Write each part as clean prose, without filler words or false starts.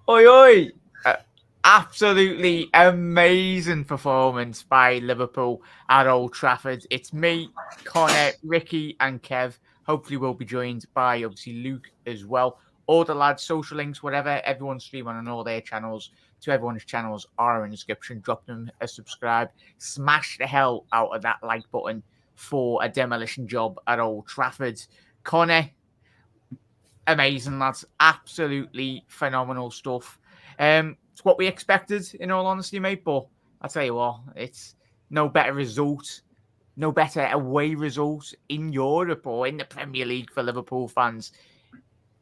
Oi, oi! Absolutely amazing performance by Liverpool at Old Trafford. It's me, Connor, Ricky, and Kev. Hopefully, we'll be joined by obviously Luke as well. All the lads, social links, whatever, everyone's streaming on all their channels. To everyone's channels are in the description. Drop them a subscribe. Smash the hell out of that like button for a demolition job at Old Trafford. Connor, amazing, lads. Absolutely phenomenal stuff. It's what we expected, in all honesty, mate. But I'll tell you what, it's no better result, no better away result in Europe or in the Premier League for Liverpool fans.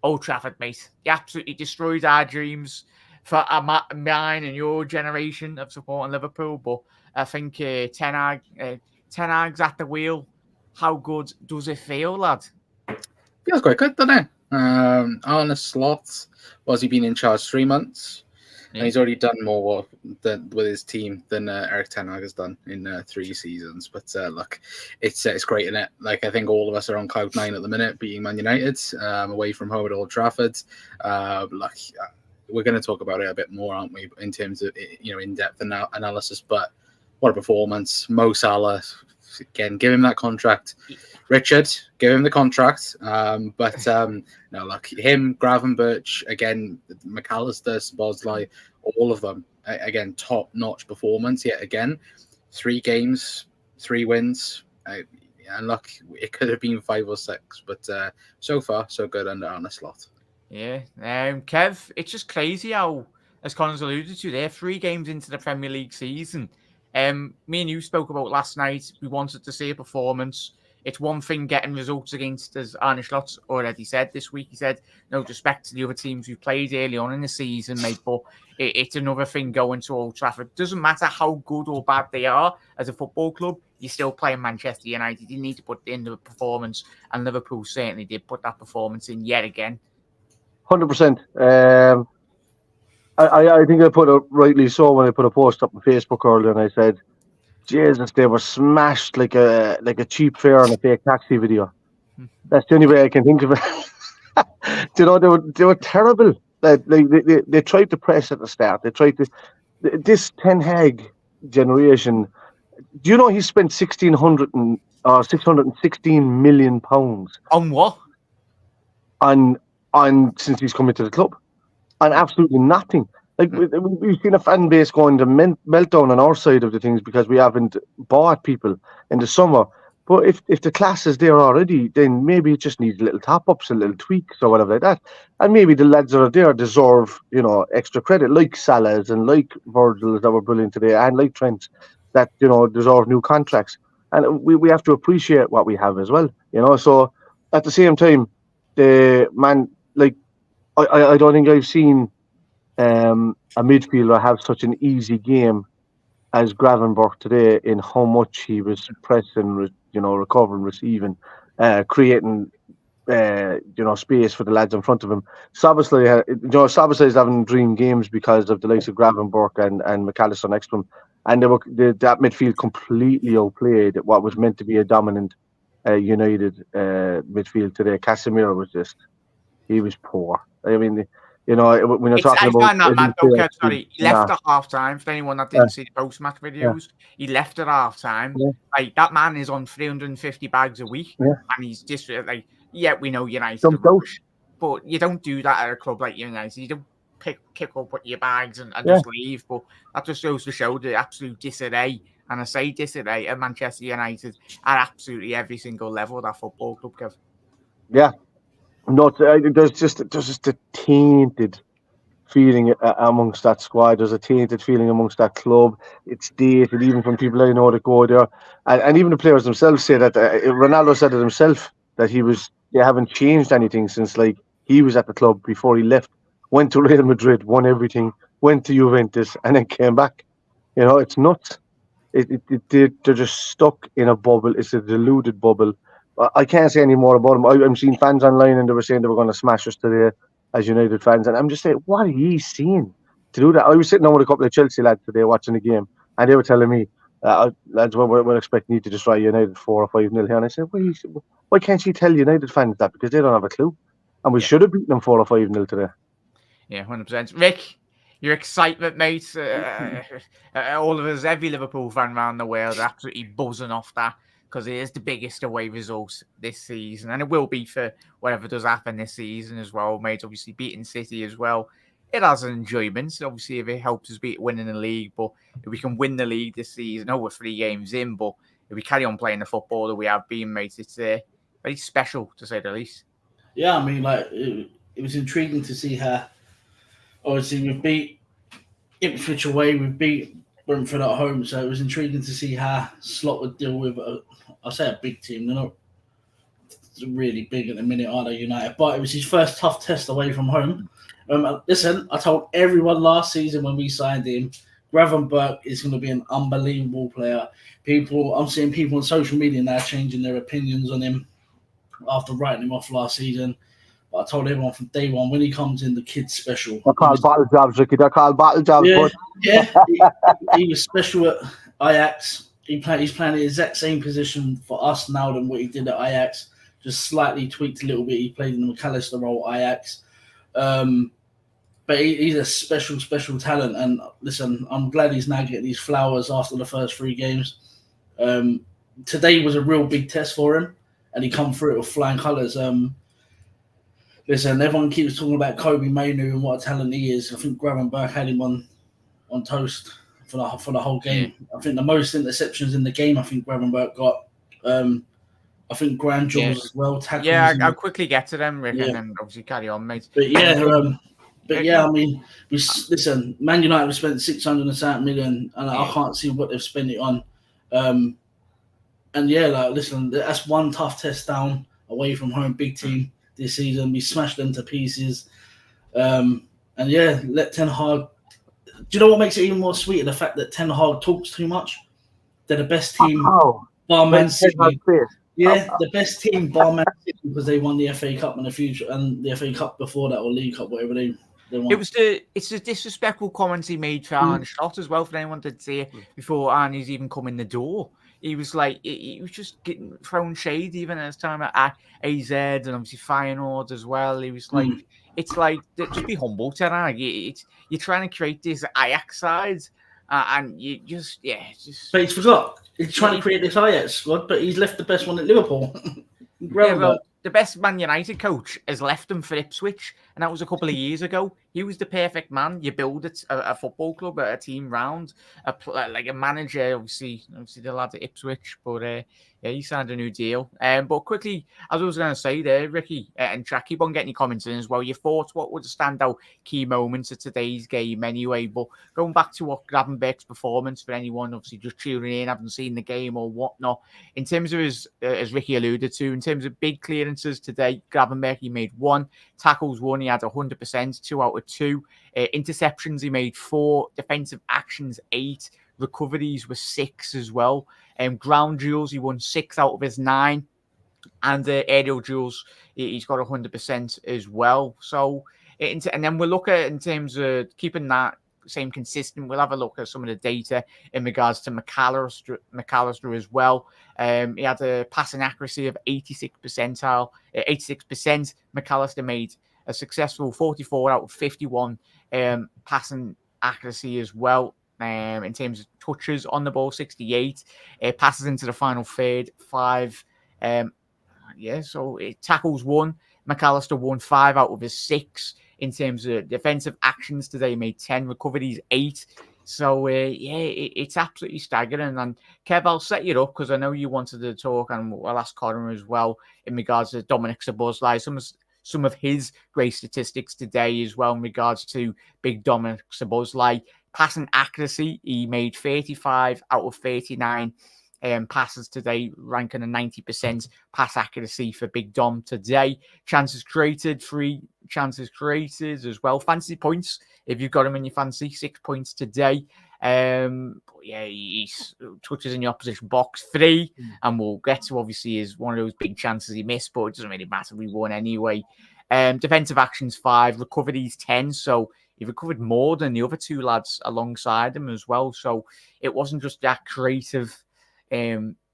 Old Trafford, mate. You absolutely destroyed our dreams for mine and your generation of supporting Liverpool. But I think Ten Hag's at the wheel. How good does it feel, lad? Feels quite good, doesn't it? Arne Slot, he been in charge 3 months? Yeah. And he's already done more with his team than Erik Ten Hag has done in 3 seasons. But look, it's great, isn't it? Like, I think all of us are on cloud 9 at the minute, beating Man United away from home at Old Trafford. Look, we're going to talk about it a bit more, aren't we, in terms of in-depth analysis. But what a performance! Mo Salah, again, give him that contract. Richard, give him the contract. No, look, him, Grav and Birch, again, McAllister, Szoboszlai, all of them, again, top-notch performance yet again. 3 games, 3 wins. And look, it could have been 5 or 6, but so far, so good under Arne Slot. Yeah. Kev, it's just crazy how, as Connor's alluded to, they're 3 games into the Premier League season. Me and you spoke about last night. We wanted to see a performance. It's one thing getting results against, as Arne Slot already said this week. He said, no disrespect to the other teams who played early on in the season, mate, but it's another thing going to Old Trafford. Doesn't matter how good or bad they are as a football club, you're still playing Manchester United. You need to put in the performance, and Liverpool certainly did put that performance in yet again. 100%. I think I put it rightly so when I put a post up on Facebook earlier, and I said, Jesus, they were smashed like a cheap fare on a fake taxi video. That's the only way I can think of it. They were terrible. They tried to press at the start. They tried to. This Ten Hag generation. Do you know he spent 616 million pounds on what? On since he's come into the club, on absolutely nothing. Like, we've seen a fan base going to meltdown on our side of the things because we haven't bought people in the summer. But if the class is there already, then maybe it just needs little top-ups, a little tweaks or whatever like that. And maybe the lads that are there deserve, extra credit, like Salahs and like Virgils that were brilliant today, and like Trent, that, deserve new contracts. And we have to appreciate what we have as well, So at the same time, I don't think I've seen a midfielder have such an easy game as Gravenberch today in how much he was pressing, recovering, receiving, creating, space for the lads in front of him. Szoboszlai is having dream games because of the likes of Gravenberch and McAllister next to him, and that midfield completely outplayed what was meant to be a dominant United midfield today. Casemiro he was poor. I mean, when you're talking about... Sorry, he left at half-time. For anyone that didn't see the post-match videos, he left at half-time. Yeah. Like, that man is on 350 bags a week, and he's just like, we know United are rubbish, but you don't do that at a club like United. You don't kick up with your bags and just leave, but that just goes to show the absolute disarray, and I say disarray at Manchester United at absolutely every single level of that football club, Kev. Yeah. There's just a tainted feeling amongst that squad. There's a tainted feeling amongst that club. It's dated, even from people I know that go there, and even the players themselves say that. Ronaldo said it himself that they haven't changed anything since he was at the club before he left. Went to Real Madrid, won everything. Went to Juventus, and then came back. It's nuts. They're just stuck in a bubble. It's a deluded bubble. I can't say any more about them. I'm seeing fans online, and they were saying they were going to smash us today as United fans. And I'm just saying, what are you seeing to do that? I was sitting down with a couple of Chelsea lads today watching the game, and they were telling me, lads, we're expecting you to destroy United 4 or 5-0 here. And I said, why can't you tell United fans that? Because they don't have a clue. And we should have beaten them 4 or 5-0 today. Yeah, 100%. Rick, your excitement, mate. All of us, every Liverpool fan around the world, are absolutely buzzing off that because it is the biggest away result this season, and it will be for whatever does happen this season as well, mate. Obviously, beating City as well. It has an enjoyment, obviously, if it helps us beat winning the league. But if we can win the league this season, we're 3 games in, but if we carry on playing the football that we have been, mate, it's very special to say the least. Yeah, I mean, like it was intriguing to see how. Obviously, we've beat Ipswich away, we've beat Brentford at home, so it was intriguing to see how Slot would deal with. I say a big team; they're not really big at the minute, are they, United? But it was his first tough test away from home. Listen, I told everyone last season when we signed him, Gravenberch is going to be an unbelievable player. I'm seeing people on social media now changing their opinions on him after writing him off last season. But I told everyone from day one, when he comes in, the kid's special. They're called battle jobs, Ricky. They're called battle jobs. Yeah, he was special at Ajax. He's playing the exact same position for us now than what he did at Ajax. Just slightly tweaked a little bit. He played in the McAllister role at Ajax. But he's a special talent. And listen, I'm glad he's now getting these flowers after the first 3 games. Today was a real big test for him, and he come through it with flying colours. Listen, everyone keeps talking about Kobe Mainu and what a talent he is. I think Gravenberch had him on toast for the whole game. I think the most interceptions in the game, I think Gravenberch got. I think Grand Jaws as well. I'll quickly get to them, Rick, and then obviously carry on, mate. But I mean, listen, Man United have spent 600 million, and I can't see what they've spent it on. Listen, that's one tough test down away from home, big team this season. We smashed them to pieces. Let Ten Hag. Do you know what makes it even more sweeter? The fact that Ten Hag talks too much. They're the best team, bar Man City. The best team, bar Man City, because they won the FA Cup in the future and the FA Cup before that, or League Cup, whatever they won. It's a disrespectful comment he made for Arne Slot as well, for anyone to say before Arne's even come in the door. He was like, he was just getting thrown shade even at his time at AZ and obviously Feyenoord as well. He was like, it's like, just be humble, Ten Hag. You're trying to create this Ajax side, and you just. But he's forgot. He's trying to create this Ajax squad, but he's left the best one at Liverpool. The best Man United coach has left him for Ipswich, and that was a couple of years ago. He was the perfect man. You build a football club, a team round, like a manager. Obviously the lad at Ipswich, but he signed a new deal. But quickly, as I was going to say there, Ricky and Track, keep on getting your comments in as well. Your thoughts, what were the standout key moments of today's game anyway? But going back to what Gravenberch's performance, for anyone obviously just tuning in, haven't seen the game or whatnot, in terms of his, as Ricky alluded to, in terms of big clearances today, Gravenberch, he made 1, tackles 1, he had 100%, 2 out of 2. Interceptions, he made 4, defensive actions 8, recoveries were 6 as well. Ground duels, he won 6 out of his 9, and aerial duels, he's got 100% as well. So, and then we'll look at, in terms of keeping that same consistent, we'll have a look at some of the data in regards to McAllister as well. He had a passing accuracy of 86%. McAllister made a successful 44 out of 51 passing accuracy as well. In terms of touches on the ball, 68. Passes into the final third, 5. So it tackles 1. McAllister won 5 out of his 6. In terms of defensive actions today, he made 10, recoveries 8. So, it's absolutely staggering. And Kev, I'll set you up because I know you wanted to talk, and I'll ask Connor as well in regards to Dominic Szoboszlai. Some of his great statistics today as well in regards to big Dominic Szoboszlai. Passing accuracy, he made 35 out of 39 passes today, ranking a 90% pass accuracy for Big Dom today. Chances created, 3 chances created as well. Fantasy points, if you've got him in your fantasy, 6 points today. He touches in the opposition box 3, and we'll get to obviously is one of those big chances he missed, but it doesn't really matter. We won anyway. Defensive actions 5, recoveries 10. So he recovered more than the other 2 lads alongside him as well. So it wasn't just that creative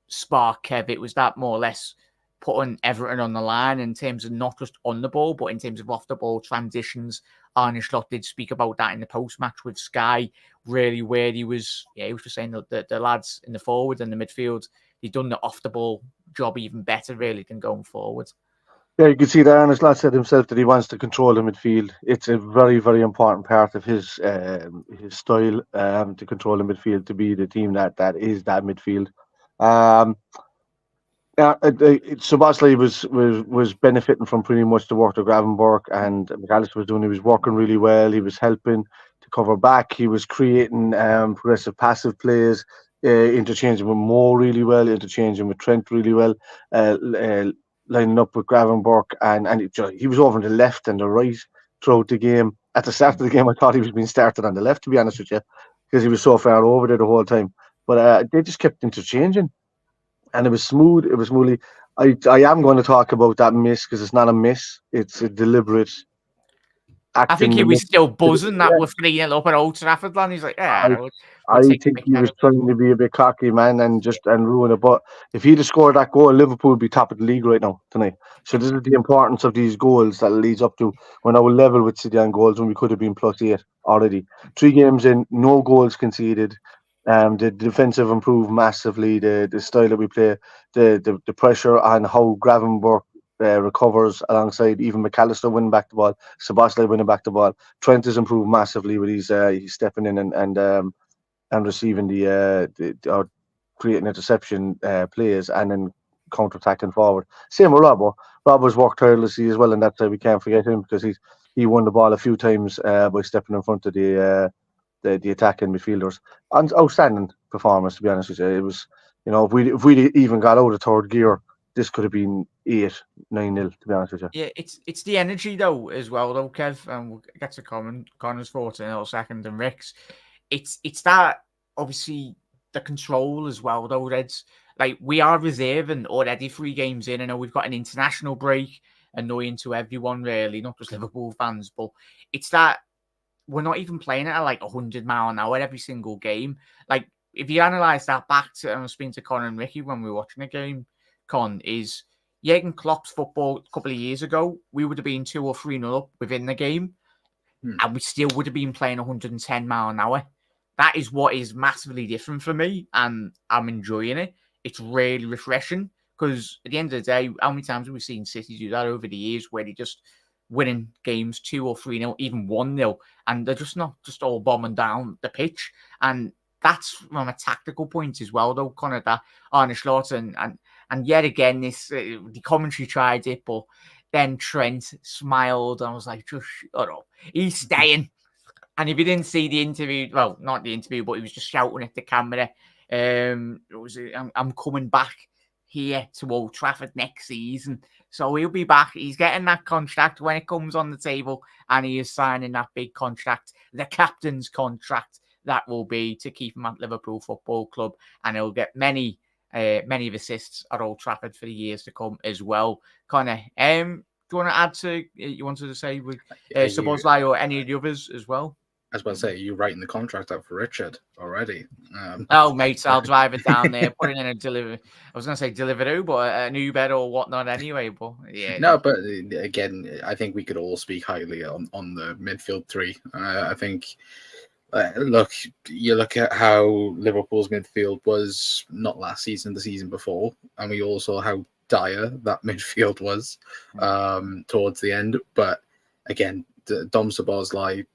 spark, Kev. It was that more or less putting everything on the line in terms of not just on the ball, but in terms of off the ball transitions. Arne Slot did speak about that in the post-match with Sky, really, where he was just saying that the lads in the forward and the midfield, he'd done the off the ball job even better, really, than going forward. Yeah, you can see that Arne Slot said himself that he wants to control the midfield. It's a very, very important part of his style to control the midfield, to be the team that is that midfield. Szoboszlai was benefiting from pretty much the work that Gravenberch and McAllister was doing. He was working really well. He was helping to cover back. He was creating progressive passive plays, interchanging with Moore really well, interchanging with Trent really well, lining up with Gravenberch, and he was over on the left and the right throughout the game. At the start of the game, I thought he was being started on the left, to be honest with you, because he was so far over there the whole time. But they just kept interchanging. And it was smooth. It was smoothly. I am going to talk about that miss because it's not a miss. It's a deliberate act. I think he was still buzzing that with 3-0 up at Old Trafford. And he's like, I think he was trying to be a bit cocky, man, and ruin it. But if he'd have scored that goal, Liverpool would be top of the league right now tonight. So this is the importance of these goals that leads up to we're now level with City on goals when we could have been +8 already. 3 games in, no goals conceded. The defensive improved massively. The style that we play, the pressure on how Gravenberch recovers alongside even McAllister winning back the ball, Szoboszlai winning back the ball. Trent has improved massively with he's stepping in and receiving or creating interception plays and then counter-attacking forward. Same with Rob. Rob has worked tirelessly as well, and that's why we can't forget him because he won the ball a few times by stepping in front of the attacking midfielders. And outstanding performance, to be honest with you. It was, if we even got out of third gear, this could have been 8-9-0, to be honest with you. Yeah, it's the energy though as well though, Kev, and we'll get to Connor's thoughts in a little second and Rick's. It's that obviously the control as well though, Reds. Like we are reserving already 3 games in. I know we've got an international break, annoying to everyone really, not just Liverpool fans, but it's that we're not even playing it at like 100 miles an hour every single game. Like, if you analyse that back to, I was speaking to Con and Ricky when we were watching the game, Con, is Jurgen Klopp's football a couple of years ago, we would have been 2 or 3-0 up within the game, and we still would have been playing 110 miles an hour. That is what is massively different for me, and I'm enjoying it. It's really refreshing, because at the end of the day, how many times have we seen City do that over the years, where they just winning games 2 or 3-0, even 1-0, and they're just not just all bombing down the pitch. And that's from a tactical point as well, though, Connor, that Arne Slot and yet again, this the commentary tried it, but then Trent smiled. I was like, just shut up. He's staying. And if you didn't see the interview, well, not the interview, but he was just shouting at the camera, I'm coming back here to Old Trafford next season. So he'll be back. He's getting that contract when it comes on the table, and he is signing that big contract, the captain's contract, that will be to keep him at Liverpool Football Club, and he'll get many assists at Old Trafford for the years to come as well. Connor, do you want to add to you wanted to say with Szoboszlai or any of the others as well? I was about to say, you're writing the contract out for Richard already. Oh, mate, I'll drive it down there, put it in a delivery. I was going to say Deliveroo, but an Uber or whatnot anyway. But yeah. No, but again, I think we could all speak highly on the midfield 3. I think, look, you look at how Liverpool's midfield was not last season, the season before, and we all saw how dire that midfield was towards the end. But again, Dom Szoboszlai,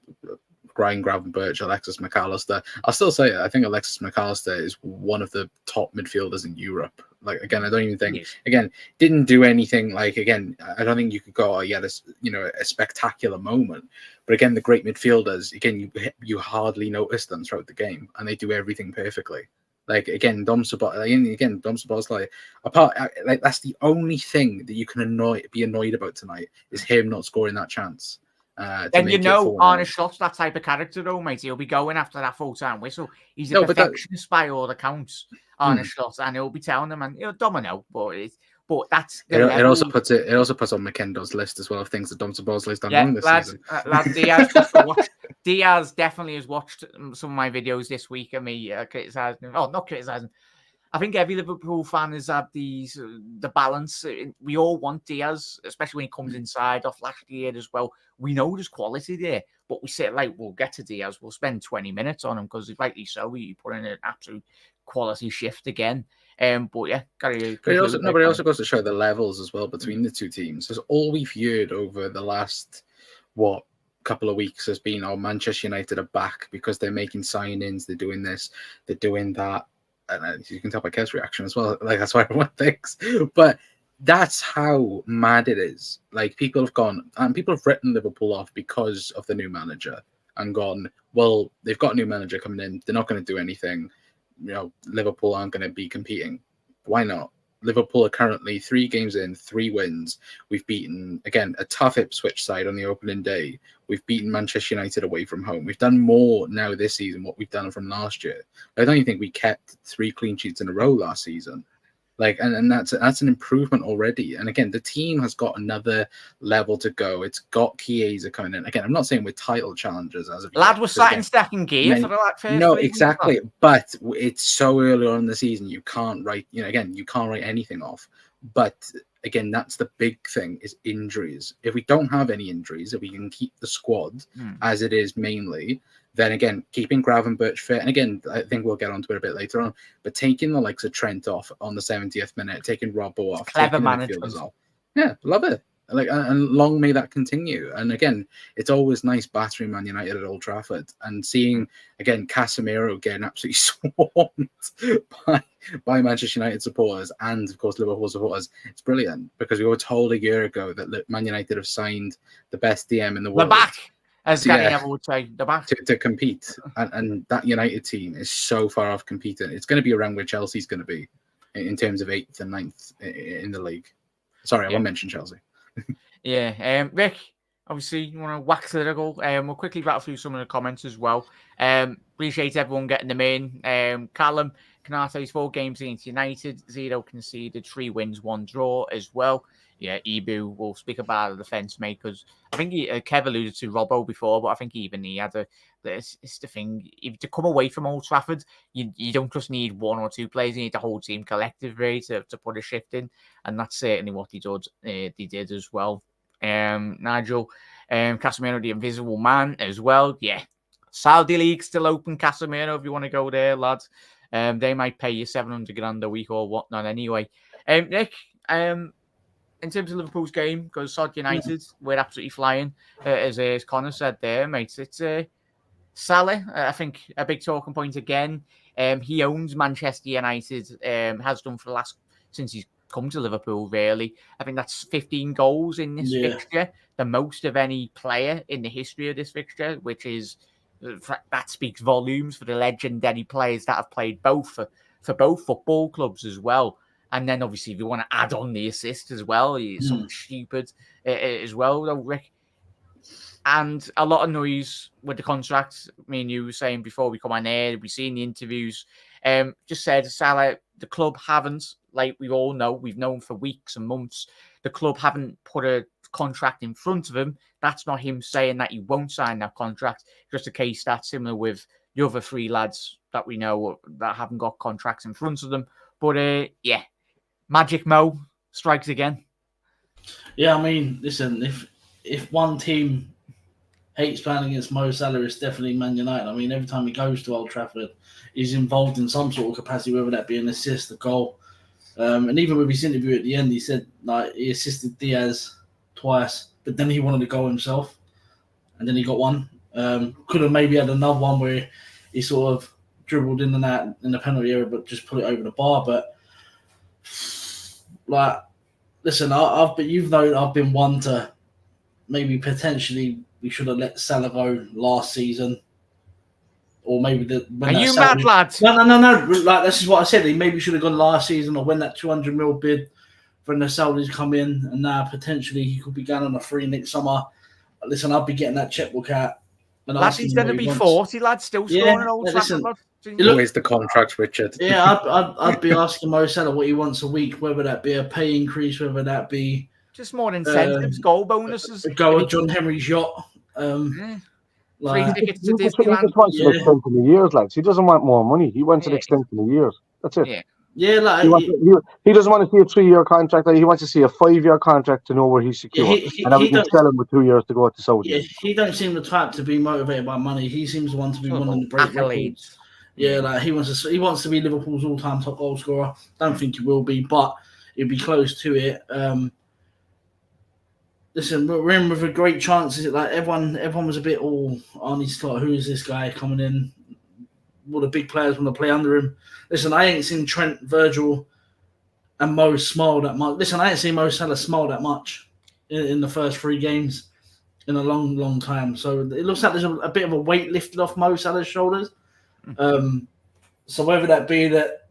Ryan Gravenberch, Alexis McAllister. I'll still say it. I think Alexis McAllister is one of the top midfielders in Europe. Like, again, I don't even think, again, didn't do anything. Like, again, I don't think you could go, a spectacular moment. But again, the great midfielders, again, you hardly notice them throughout the game, and they do everything perfectly. Like, again, Dom Szoboszlai, apart, like, that's the only thing that you can be annoyed about tonight is him not scoring that chance. Then Arne Slot's that type of character, though, mate. He'll be going after that full-time whistle. He's a perfectionist by all accounts, Arne Slot, and he'll be telling them, and he'll domino. But that's it also puts on McKendo's list as well of things that Dom Szoboszlai's done wrong this season. Diaz definitely has watched some of my videos this week of me criticizing. Oh, not criticizing. I think every Liverpool fan has had the balance. We all want Diaz, especially when he comes inside off last year as well. We know there's quality there, but we say, like, we'll get to Diaz. We'll spend 20 minutes on him because, rightly so, he put in an absolute quality shift again. But yeah, but it also goes to show the levels as well between the two teams. Because all we've heard over the last, couple of weeks has been, Manchester United are back because they're making signings, they're doing this, they're doing that. And you can tell by Kev's reaction as well. Like, that's what everyone thinks. But that's how mad it is. Like, people have gone, and people have written Liverpool off because of the new manager and gone, well, they've got a new manager coming in. They're not going to do anything. Liverpool aren't going to be competing. Why not? Liverpool are currently 3 games in, 3 wins. We've beaten, again, a tough Ipswich side on the opening day. We've beaten Manchester United away from home. We've done more now this season what we've done from last year. I don't even think we kept 3 clean sheets in a row last season. Like, and that's an improvement already. And again, the team has got another level to go. It's got Chiesa coming in. Again, I'm not saying we're title challengers as of lad was sat in second gear for the first no, exactly. But it's so early on in the season, you can't write. You can't write anything off. But again, that's the big thing is injuries. If we don't have any injuries, if we can keep the squad as it is mainly, then again, keeping Grav and Birch fit, and again, I think we'll get onto it a bit later on, but taking the likes of Trent off on the 70th minute, taking Robbo off, clever management. Yeah, love it. Like, and long may that continue. And again, it's always nice battering Man United at Old Trafford and seeing, again, Casemiro getting absolutely swarmed by Manchester United supporters and, of course, Liverpool supporters. It's brilliant because we were told a year ago that Man United have signed the best DM in the world. We're back. As Gary Neville would say, the back. To compete. And that United team is so far off competing. It's going to be around where Chelsea's going to be in terms of 8th and 9th in the league. Sorry, I won't mention Chelsea. Yeah. Rick, obviously, you want to wax lyrical. We'll quickly rattle through some of the comments as well. Appreciate everyone getting them in. Callum, Canate's 4 games against United, 0 conceded, 3 wins, 1 draw as well. Yeah, Ibu will speak about the defence, mate, because I think Kev alluded to Robbo before, but I think even he had it's the thing. If to come away from Old Trafford, you don't just need 1 or 2 players, you need the whole team collectively to put a shift in, and that's certainly what he did as well. Nigel, Casemiro, the invisible man as well. Yeah, Saudi League still open, Casemiro, if you want to go there, lads. They might pay you 700 grand a week or whatnot anyway. Nick, in terms of Liverpool's game, because Sod United, we're absolutely flying, as Connor said there, mate. It's Salah, I think, a big talking point again. He owns Manchester United, has done for the last, since he's come to Liverpool, really. I think that's 15 goals in this fixture, the most of any player in the history of this fixture, which is, that speaks volumes for the legendary players that have played both for both football clubs as well. And then, obviously, if you want to add on the assist as well, it's something stupid as well, though, Rick. And a lot of noise with the contract. Me and you were saying before we come on air, we've seen the interviews. Just said, Salah, the club haven't, like we all know, we've known for weeks and months, the club haven't put a contract in front of him. That's not him saying that he won't sign that contract. Just a case that's similar with the other 3 lads that we know that haven't got contracts in front of them. But, yeah. Magic Mo strikes again. Yeah, I mean, listen, if one team hates playing against Mo Salah, it's definitely Man United. I mean, every time he goes to Old Trafford, he's involved in some sort of capacity, whether that be an assist, a goal. And even with his interview at the end, he said like he assisted Diaz twice, but then he wanted to go himself, and then he got one. Could have maybe had another one where he sort of dribbled in and out in the penalty area, but just put it over the bar. But like, listen, I've been one to maybe potentially we should have let Salah go last season, or maybe are you mad, lads? No. Like, this is what I said. He maybe should have gone last season, or when that 200 mil bid from the Saudis come in, and now potentially he could be going on a free next summer. Listen, I'll be getting that checkbook out. Lads, he's going to be 40, lads, still scoring an Old Trafford. Always the contract, Richard. Yeah, I'd be asking Mo Salah what he wants a week, whether that be a pay increase, whether that be just more incentives, goal bonuses. Go on John Henry's yacht. Free tickets to Disneyland. He just wants an extension of years, lads. He doesn't want more money. He wants an extension of years. That's it. Yeah. Yeah, like he doesn't want to see a 3-year contract. He wants to see a 5-year contract to know where he's secure. And then we can sell him with 2 years to go to Saudi. Yeah, he don't seem the type to be motivated by money. He seems the one to be wanting to break records. Yeah, like he wants to be Liverpool's all-time top goal scorer. Don't think he will be, but he'll be close to it. Listen, we're in with a great chance. Is it like everyone was a bit all Arne Slot, who is this guy coming in? All the big players want to play under him. Listen, I ain't seen Trent, Virgil, and Mo smile that much. Listen, I ain't seen Mo Salah smile that much in the first 3 games in a long, long time. So it looks like there's a bit of a weight lifted off Mo Salah's shoulders. So whether that be that,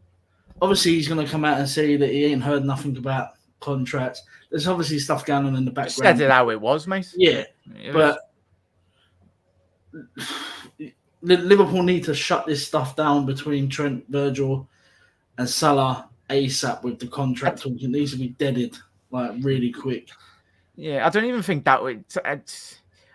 obviously he's going to come out and say that he ain't heard nothing about contracts. There's obviously stuff going on in the background. Said it how it was, mate. Yeah, but Liverpool need to shut this stuff down between Trent, Virgil, and Salah ASAP with the contract talk. It needs to be deaded like really quick. Yeah, I don't even think that would.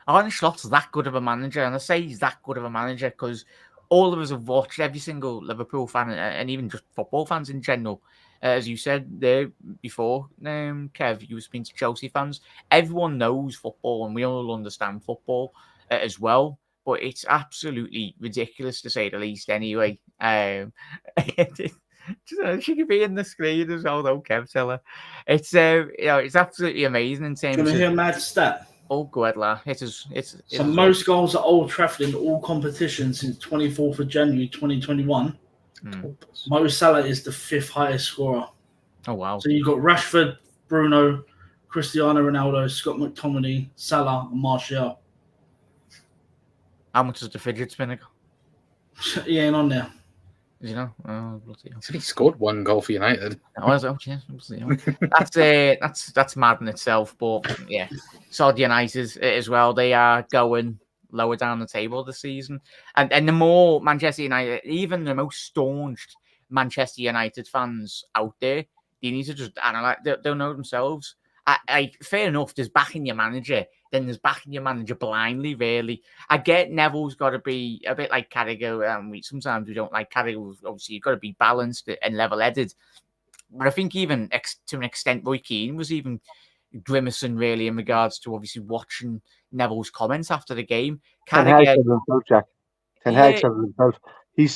Arne Slot's that good of a manager, and I say he's that good of a manager because all of us have watched, every single Liverpool fan and even just football fans in general. As you said there before, Kev, you were speaking to Chelsea fans. Everyone knows football, and we all understand football as well. But it's absolutely ridiculous to say the least. Anyway, she could be in the screen as well, though. Kev, tell her it's it's absolutely amazing in terms. Can we hear a mad stat? Oh, go ahead, la. It's most goals at Old Trafford in all competitions since 24th of January 2021. Mo Salah is the 5th highest scorer. Oh, wow. So you've got Rashford, Bruno, Cristiano Ronaldo, Scott McTominay, Salah, and Martial. How much is the fidget spinner? He ain't on there. You know? He scored 1 goal for United. That's mad in itself. But yeah, Saudi United as well. They are going lower down the table this season, and the more Manchester United, even the most staunched Manchester United fans out there, they need to just analyze. They'll know themselves. Fair enough. There's backing your manager. Then there's backing your manager blindly, really. I get Neville's got to be a bit like Carragher. Sometimes we don't like Carragher. Obviously, you've got to be balanced and level-headed. But I think even to an extent, Roy Keane was even grimacing, really, in regards to obviously watching Neville's comments after the game. Ten Hag said himself, Jack. Ten Hag said himself. He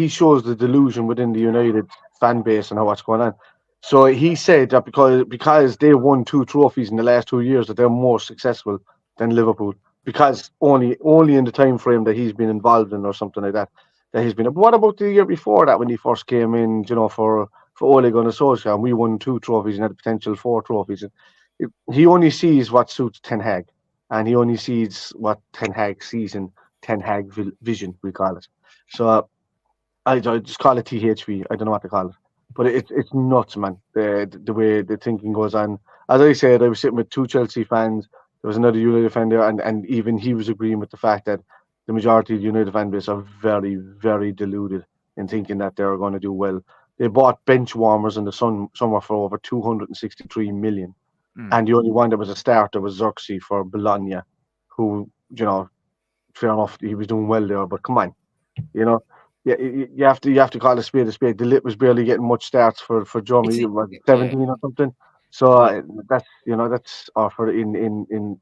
shows the delusion within the United fan base and what's going on. So he said that because they won 2 trophies in the last 2 years, that they're more successful than Liverpool. Because only in the time frame that he's been involved in or something like that he's been. But what about the year before that when he first came in? For Ole Gunnar Solskjaer, and we won 2 trophies and had the potential 4 trophies. He only sees what suits Ten Hag, and he only sees what Ten Hag sees in Ten Hag vision, we call it. So I just call it THV. I don't know what to call it. But it's nuts, man, the way the thinking goes on. As I said, I was sitting with 2 Chelsea fans. There was another United fan there, and even he was agreeing with the fact that the majority of the United fan base are very, very deluded in thinking that they're going to do well. They bought bench warmers in the summer for over 263 million. And the only one that was a starter was Xerxes for Bologna, who, fair enough, he was doing well there, but come on, Yeah, you have to call a spade a spade. The Lit was barely getting much starts for Germany. 17 or something. So that's offered in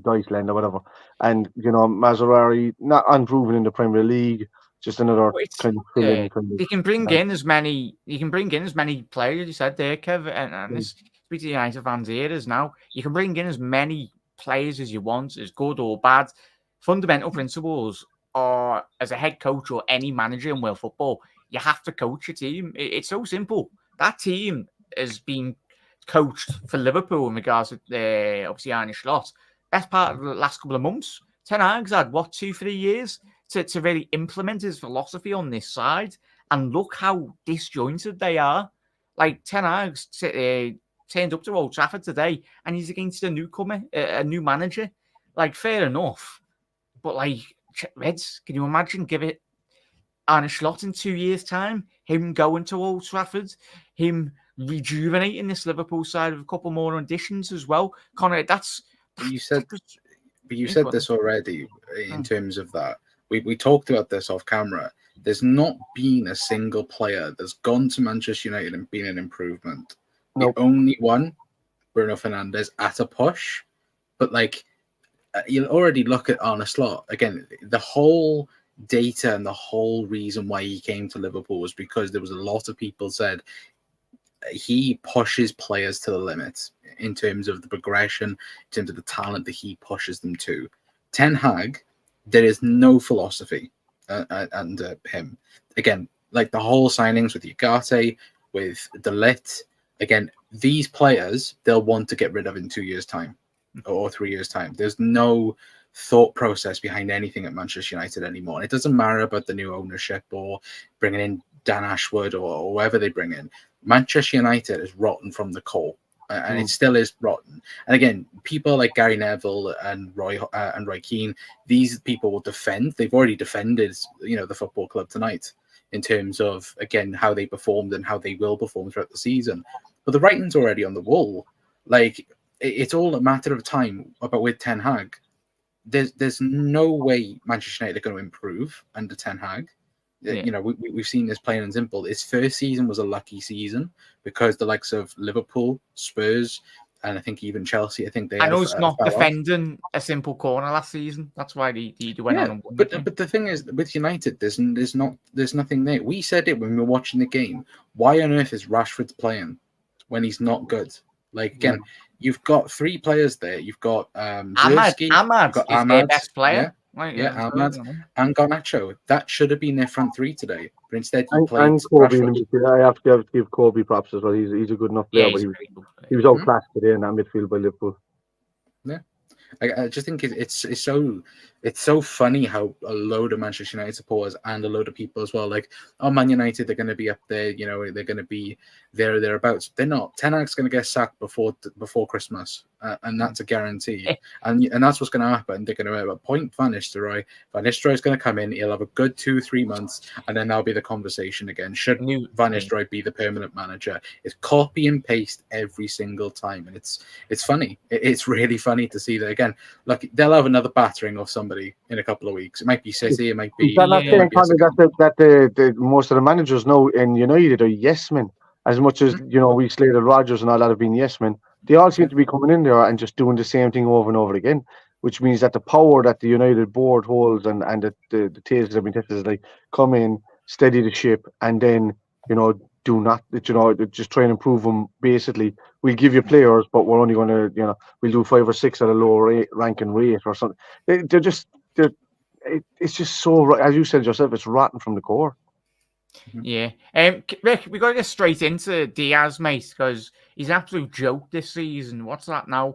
Deutschland or whatever. And Mazzarri not unproven in the Premier League. Just another kind of fill-in. You can bring in as many. You can bring in as many players. You said there, Kev, and this speak to the United fans here is now. You can bring in as many players as you want, as good or bad. Fundamental principles. Or as a head coach or any manager in world football, you have to coach your team. It's so simple. That team has been coached for Liverpool in regards to obviously Arne Slot. Best part of the last couple of months. Ten Hag's had 2-3 years to really implement his philosophy on this side, and look how disjointed they are. Like Ten Hag's turned up to Old Trafford today, and he's against a newcomer, a new manager. Like fair enough, but like. Reds, can you imagine? Give it Arne Slot in 2 years' time, him going to Old Trafford, him rejuvenating this Liverpool side with a couple more additions as well. Connor, you said this already in terms of that. We talked about this off camera. There's not been a single player that's gone to Manchester United and been an improvement. Nope. The only one, Bruno Fernandes, at a push. But like, you'll already look at Arne Slot. Again, the whole data and the whole reason why he came to Liverpool was because there was a lot of people said he pushes players to the limit in terms of the progression, in terms of the talent that he pushes them to. Ten Hag, there is no philosophy under him. Again, like the whole signings with Ugarte, with De Ligt, again, these players they'll want to get rid of in 2 years' time or 3 years' time. There's no thought process behind anything at Manchester United anymore. And it doesn't matter about the new ownership or bringing in Dan Ashwood or whoever they bring in. Manchester United is rotten from the core, and it still is rotten. And again, people like Gary Neville and Roy Keane, these people will defend. They've already defended, the football club tonight in terms of, again, how they performed and how they will perform throughout the season. But the writing's already on the wall. Like, it's all a matter of time about with Ten Hag. There's no way Manchester United are going to improve under Ten Hag. Yeah. We've seen this plain and simple. His first season was a lucky season because the likes of Liverpool, Spurs, and I think even Chelsea, I think they. I know he's not defending a simple corner last season. That's why he went on and won. But the thing is, with United, there's nothing there. We said it when we were watching the game. Why on earth is Rashford playing when he's not good? Like, again, you've got three players there. You've got Ahmad is their best player. Ahmad and Garnacho. That should have been their front three today, but instead you played and Kobe. Rashford. I have to give Kobe props as well. He's a good enough player, but he was outclassed today in that midfield by Liverpool. Yeah, I just think it's so funny how a load of Manchester United supporters and a load of people as well, like, oh, Man United, they're going to be up there, they're going to be there or thereabouts. They're not. Ten Hag's going to get sacked before Christmas, and that's a guarantee. And that's what's going to happen. They're going to have a point Van Nistelrooy. Van Nistelrooy's going to come in. He'll have a good 2-3 months, and then that'll be the conversation again. Should Van Nistelrooy be the permanent manager? It's copy and paste every single time, and it's funny. It's really funny to see that again. Look, they'll have another battering of somebody in a couple of weeks. It might be City. It might be. That most of the managers now in United are yes men. As much as we slated Rodgers and all that have been yes men, they all seem to be coming in there and just doing the same thing over and over again. Which means that the power that the United board holds and that the tails that have been tested is like come in, steady the ship, and then do not just try and improve them. Basically, we'll give you players, but we're only going to we'll do 5 or 6 at a lower ranking rate or something. It's just so, as you said yourself, it's rotten from the core. Yeah. Rick, we got to get straight into Diaz, mate, because he's an absolute joke this season. What's that now?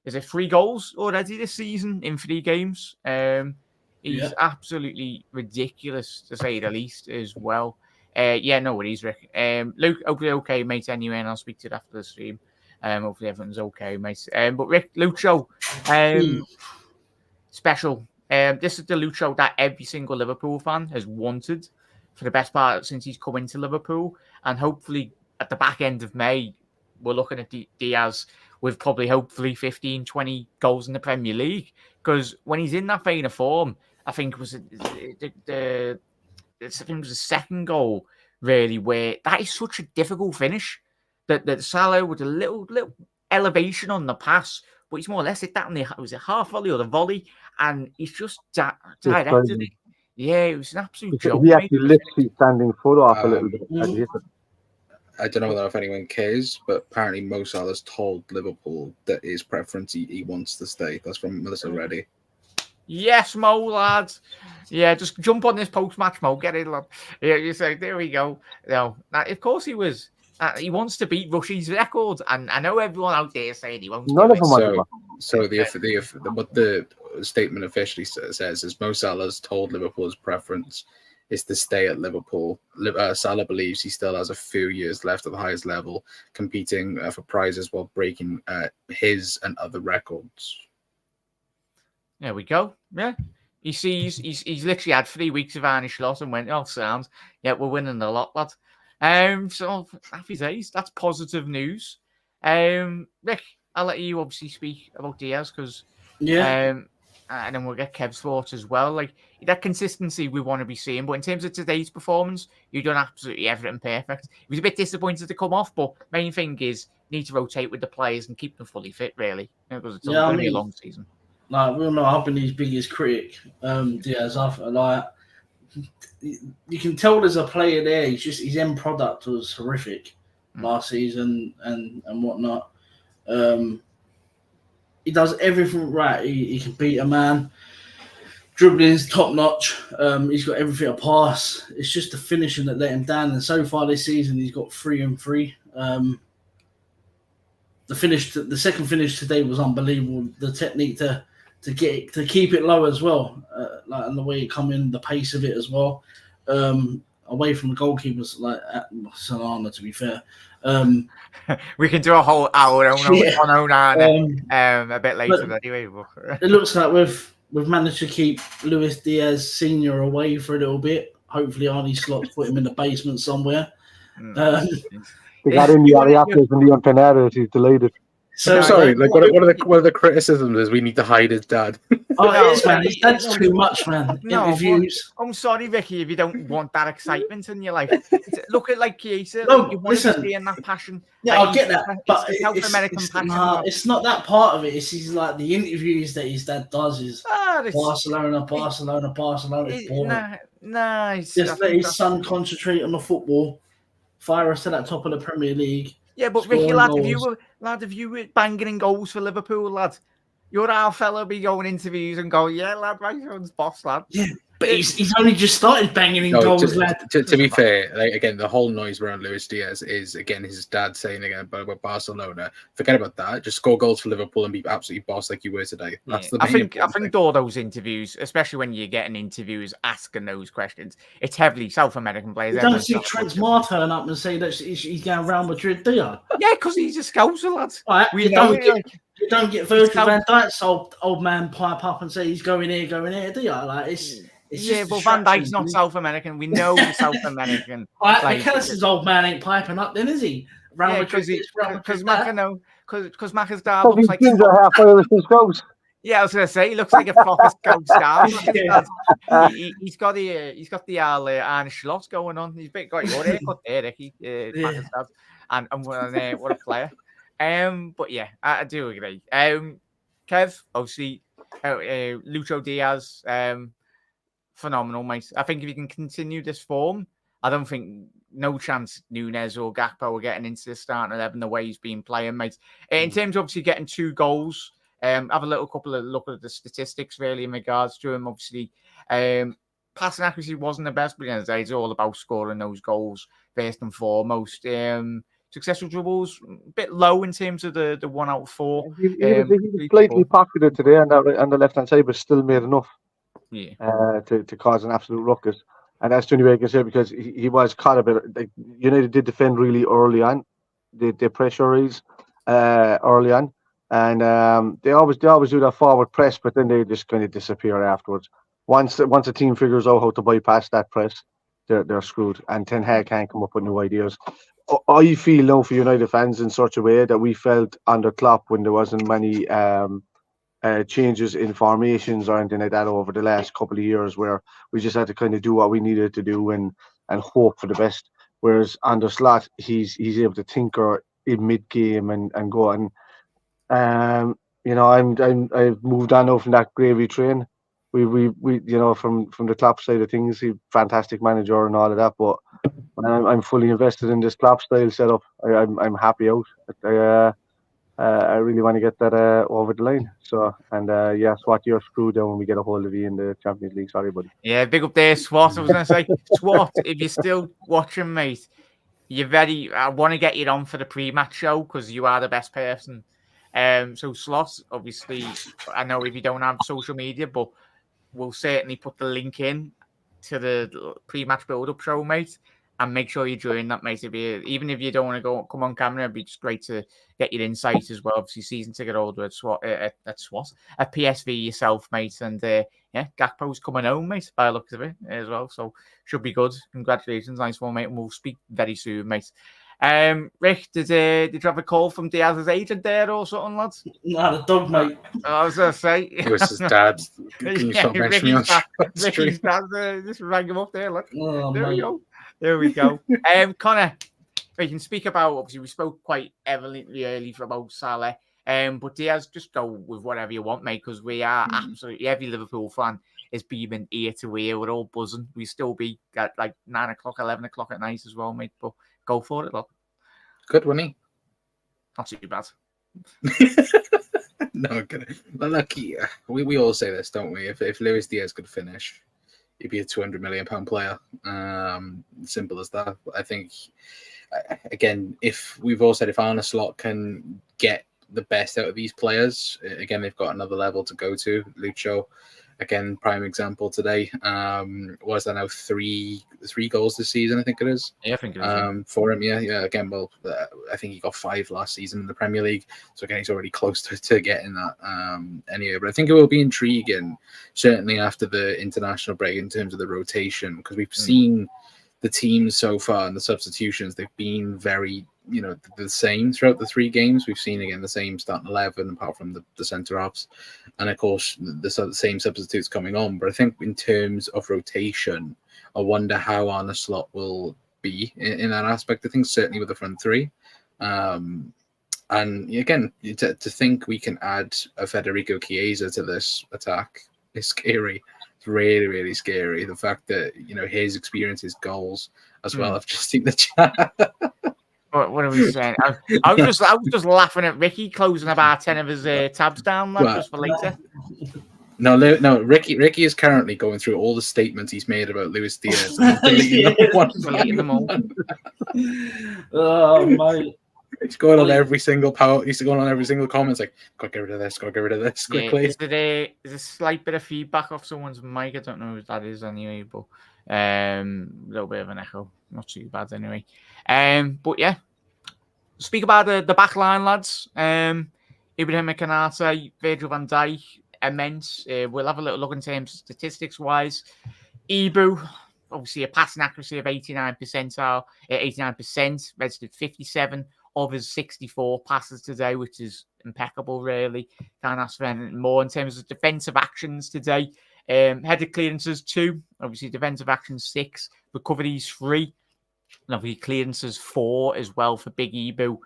Is it 3 goals already this season in 3 games? He's absolutely ridiculous, to say the least, as well. No worries, Rick. Luke, hopefully okay, mate, anyway, and I'll speak to you after the stream. Hopefully everyone's okay, mate. But Rick, Lucho, special. This is the Lucho that every single Liverpool fan has wanted for the best part since he's come into Liverpool. And hopefully at the back end of May, we're looking at Diaz with probably hopefully 15, 20 goals in the Premier League. Because when he's in that vein of form, I think it was the second goal, really, where that is such a difficult finish that Salah with a little elevation on the pass, but he's more or less hit that on was it half volley or the volley, and he's just directed it. Yeah, it was an absolute joke. He actually lifts his standing foot off a little bit. I don't know if anyone cares, but apparently Mo Salah's told Liverpool that his preference, he wants to stay. That's from Melissa Reddy. Yes, Mo, lads. Yeah, just jump on this post-match, Mo. Get it, lad. Yeah, you say, there we go. No, of course he was. He wants to beat Rushie's record, and I know everyone out there saying he won't. None of them. So what the statement officially says is Mo Salah's told Liverpool's preference is to stay at Liverpool. Salah believes he still has a few years left at the highest level, competing for prizes while breaking his and other records. There we go. Yeah. He sees he's literally had 3 weeks of Arne Slot and went, oh, sounds. Yeah, we're winning a lot, lad. So happy days. That's positive news. Rick, I'll let you obviously speak about Diaz because and then we'll get Kev's thoughts as well. Like that consistency we want to be seeing. But in terms of today's performance, you've done absolutely everything perfect. It was a bit disappointed to come off, but main thing is need to rotate with the players and keep them fully fit, really, because it's going to be a long season. Like we all know, I've been his biggest critic, Diaz. Like you can tell there's a player there. His end product was horrific last season and whatnot. He does everything right. He can beat a man. Dribbling is top notch. He's got everything to pass. It's just the finishing that let him down. And so far this season, he's got 3 and 3. The second finish today was unbelievable. The technique to keep it low as well, and the way it come in, the pace of it as well. Away from the goalkeepers, like it's an honour, to be fair. We can do a whole hour on Arne a bit later anyway. It looks like we've managed to keep Luis Diaz Senior away for a little bit. Hopefully, Arne Slot put him in the basement somewhere. They got in the Ariakas and the Unpenadas. He's deleted. So sorry, like one of the criticisms is we need to hide his dad. Oh, it is, man. That's too much, man. Interviews. I'm sorry, Ricky, if you don't want that excitement in your life. Look at like Chiesa. No, you want to see in that passion. Yeah, I get that, but it's not that part of it. It's like the interviews that his dad does is Barcelona. It's boring. Nah, just let his son concentrate on the football. Fire us to that top of the Premier League. Yeah, but Ricky, if you were banging in goals for Liverpool, lad, you're our fella be going interviews and going, yeah, lad, my son's boss, lad. Yeah, but he's only just started banging in goals, lad. To be fair, like again, the whole noise around Luis Diaz is again his dad saying again about Barcelona. Forget about that. Just score goals for Liverpool and be absolutely boss like you were today. That's the main I think all those interviews, especially when you're getting interviews asking those questions, it's heavily South American players. You don't see Trent turn up and say that he's going Real Madrid, do you? Yeah, because he's a scouser, lad. Right, you don't get Virgil van Dijk's old man pipe up and say he's going here, do you? Like it's but Van Dijk's not South American. We know he's South American. McAllister's old man ain't piping up, then is he? Because Macca's dad looks like halfway with his goals. Yeah, I was gonna say he looks like a proper scout star. He's got the Arne Slot going on. He's got your haircut there, Ricky. Macca's dad, and what a player. But yeah, I do agree. Kev, obviously, Lucho Diaz, phenomenal, mate. I think if you can continue this form, I don't think no chance Nunes or Gakpo are getting into the starting 11 the way he's been playing, mate. In terms of obviously getting 2 goals, have a couple of look at the statistics really in regards to him. Obviously, passing accuracy wasn't the best, but at the end of the day, it's all about scoring those goals first and foremost. Successful dribbles, a bit low in terms of the 1 out of 4. He was slightly pocketed today on the left hand side, but still made enough. To cause an absolute ruckus, and that's the only way I can say, because he was caught a bit. Like, United did defend really early on, they pressurize early on, and they always do that forward press, but then they just kind of disappear afterwards. Once a team figures out how to bypass that press, they're screwed, and Ten Hag can't come up with new ideas. I feel now for United fans in such a way that we felt under Klopp when there wasn't many changes in formations or anything like that over the last couple of years, where we just had to kind of do what we needed to do and hope for the best. Whereas under Slot, he's able to tinker in mid game and go. And I've moved on now from that gravy train. We from the Klopp side of things, he's a fantastic manager and all of that. But I'm fully invested in this Klopp style setup. I'm happy out. I really want to get that over the line. So, and Swat, you're screwed down when we get a hold of you in the Champions League. Sorry, buddy. Yeah, big up there, Swat. I was going to say, Swat, if you're still watching, mate, I want to get you on for the pre-match show because you are the best person. So, Slot, obviously, I know if you don't have social media, but we'll certainly put the link in to the pre-match build-up show, mate. And make sure you join that, mate. Even if you don't want to come on camera, it'd be just great to get your insight as well. Obviously, season ticket holder at PSV yourself, mate. And Gakpo's coming home, mate, by the looks of it as well. So should be good. Congratulations, nice one, mate. And we'll speak very soon, mate. Rick, did you have a call from Diaz's agent there or something, lads? Nah, the dog, mate. I was going to say. It was his dad. Can you stop mentioning me on stream? Ricky's dad just rang him up there. Look. Oh, There we mate. go. There we go. Connor, we can speak about, obviously, we spoke quite evidently early about Salah. But Diaz, just go with whatever you want, mate, because we are absolutely, every Liverpool fan is beaming ear to ear. We're all buzzing. We still be at like 9 o'clock, 11 o'clock at night as well, mate. But go for it, look. Good, wasn't he? Not too bad. No, good. Look, we all say this, don't we? If Luis Diaz could finish, he'd be a £200 million player. Simple as that. I think, again, if we've all said if Arne Slot can get the best out of these players, again, they've got another level to go to. Lucho, again, prime example today. Was there now three goals this season? I think it is. Yeah, I think it is. For him, yeah. Again, well, I think he got 5 last season in the Premier League, so again, he's already close to getting that. Anyway, but I think it will be intriguing, certainly after the international break, in terms of the rotation, because we've seen the teams so far and the substitutions. They've been very, the same throughout the 3 games. We've seen, again, the same starting 11, apart from the centre-halves. And, of course, the same substitutes coming on. But I think in terms of rotation, I wonder how Arne Slot will be in that aspect. I think certainly with the front 3. And, again, to think we can add a Federico Chiesa to this attack is scary. It's really, really scary. The fact that, his experience, his goals as well. I've just seen the chat. What are we saying? I was just laughing at Ricky closing about 10 of his tabs down, lad, just for later. No. Ricky is currently going through all the statements he's made about Luis Diaz. Deleting them all. Oh, mate. He's going on every single power. He's going on every single comment. It's like, got to get rid of this. Got to get rid of this quickly. Yeah, there's a slight bit of feedback off someone's mic. I don't know who that is anyway, but a little bit of an echo. Not too bad anyway. But yeah, speak about the back line, lads. Ibrahim Konate, Virgil van Dijk, immense. We'll have a little look in terms of statistics wise. Ibu, obviously a passing accuracy of 89%, registered 57 of his 64 passes today, which is impeccable, really. Can't ask for anything more. In terms of defensive actions today, headed clearances 2, obviously defensive actions 6, recoveries 3, and obviously clearances 4 as well for Big Ibu.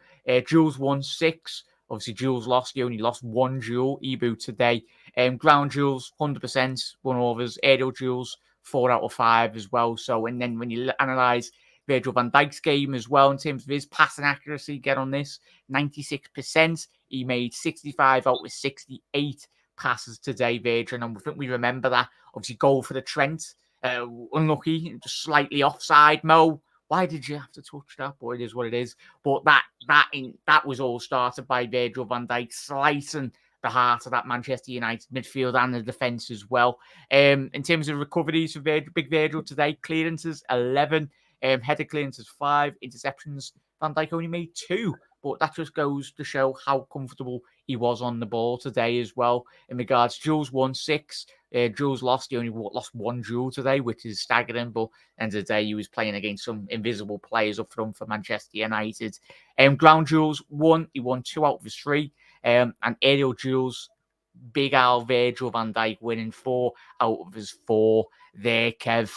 Duels 1-6. Obviously, duels lost. He only lost 1 duel, Ibu, today. Ground duels, 100%, 1 overs. Aerial duels, 4 out of 5 as well. So, and then when you analyse Virgil van Dijk's game as well, in terms of his passing accuracy, get on this, 96%. He made 65 out of 68 passes today, Virgil. And I think we remember that. Obviously, goal for the Trent. Unlucky, just slightly offside. Mo, why did you have to touch that? But it is what it is. But that was all started by Virgil van Dijk slicing the heart of that Manchester United midfield and the defence as well. In terms of recoveries for Big Virgil today, clearances 11, header clearances 5, interceptions. Van Dijk only made 2, but that just goes to show how comfortable he was on the ball today as well. In regards, duels 1-6. Duels lost. He only lost 1 duel today, which is staggering. But at the end of the day, he was playing against some invisible players up front for Manchester United. Ground duels 1. He won 2 out of his 3. And aerial duels, Big Al Virgil van Dijk winning 4 out of his 4 there, Kev.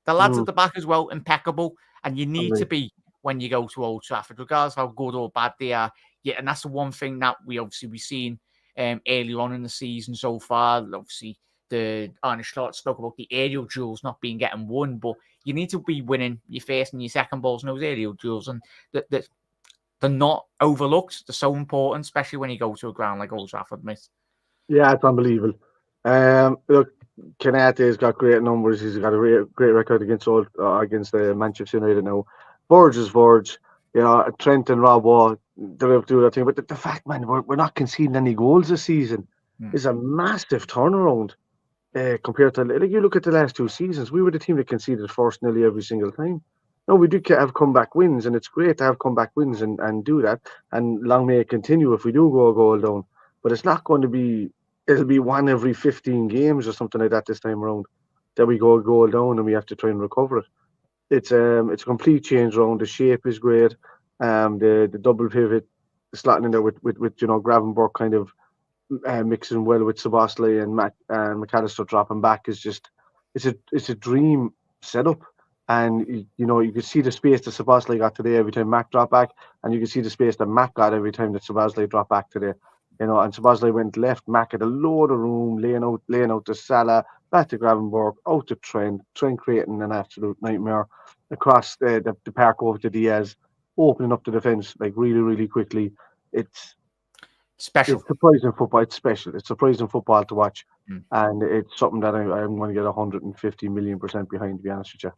The lads at the back as well, impeccable. And you need to be when you go to Old Trafford, regardless of how good or bad they are. Yeah, and that's the one thing that we've seen earlier on in the season so far. Obviously, the Arne Slot spoke about the aerial duels not getting won, but you need to be winning your first and your second balls in those aerial duels, and they're not overlooked. They're so important, especially when you go to a ground like Old Trafford, mate. Yeah, it's unbelievable. Look, Konate's got great numbers. He's got a great record against Manchester United now. Verge is Verge. Trent and Rob, they'll do that thing. But the fact, man, we're not conceding any goals this season is a massive turnaround compared to, like, you look at the last 2 seasons, we were the team that conceded first nearly every single time. No, we do have comeback wins, and it's great to have comeback wins and do that. And long may it continue if we do go a goal down. But it's not going to be, it'll be 1 every 15 games or something like that this time around that we go a goal down and we have to try and recover it. It's a complete change around. The shape is great. The double pivot slotting in there with Grav and Burke kind of mixing well with Szoboszlai and McAllister dropping back is just it's a dream setup. And you could see the space that Szoboszlai got today every time Mac dropped back, and you could see the space that Mac got every time that Szoboszlai dropped back today. And Szoboszlai went left, Mac had a load of room, laying out to Salah, back to Gravenberg, out to Trent creating an absolute nightmare across the park over to Diaz, opening up the defence like really, really quickly. It's special. It's surprising football. It's special. It's surprising football to watch, and it's something that I'm going to get 150 million% behind, to be honest with you.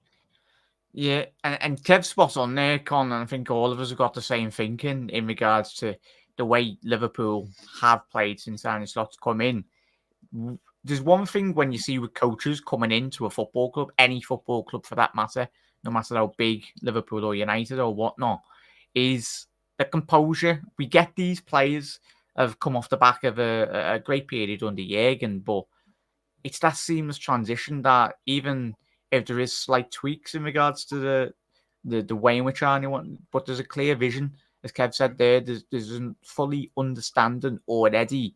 Yeah, and Kev's spot on there, Con, and I think all of us have got the same thinking in regards to the way Liverpool have played since Arne Slot's come in. There's one thing when you see with coaches coming into a football club, any football club for that matter, no matter how big Liverpool or United or whatnot, is the composure. We get these players have come off the back of a great period under Jürgen, but it's that seamless transition that even if there is slight tweaks in regards to the way in which Arne wants, but there's a clear vision, as Kev said there, there's a fully understanding already,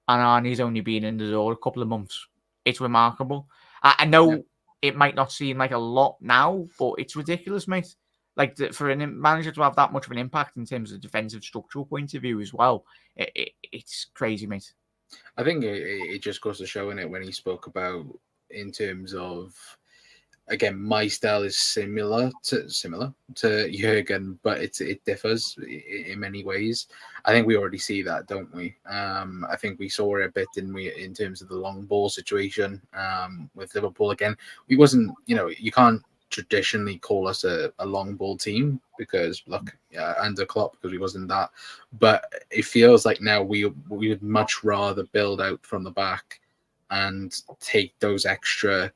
and Arne's only been in the door a couple of months. It's remarkable. I know it might not seem like a lot now, but it's ridiculous, mate. Like for a manager to have that much of an impact in terms of defensive structural point of view as well, it's crazy, mate. I think it just goes to show in it when he spoke about in terms of, again, my style is similar to Jürgen, but it differs in many ways. I think we already see that, don't we? I think we saw it a bit in terms of the long ball situation with Liverpool. Again, we wasn't, you can't traditionally call us a long ball team because under Klopp, because we wasn't that. But it feels like now we would much rather build out from the back and take those extra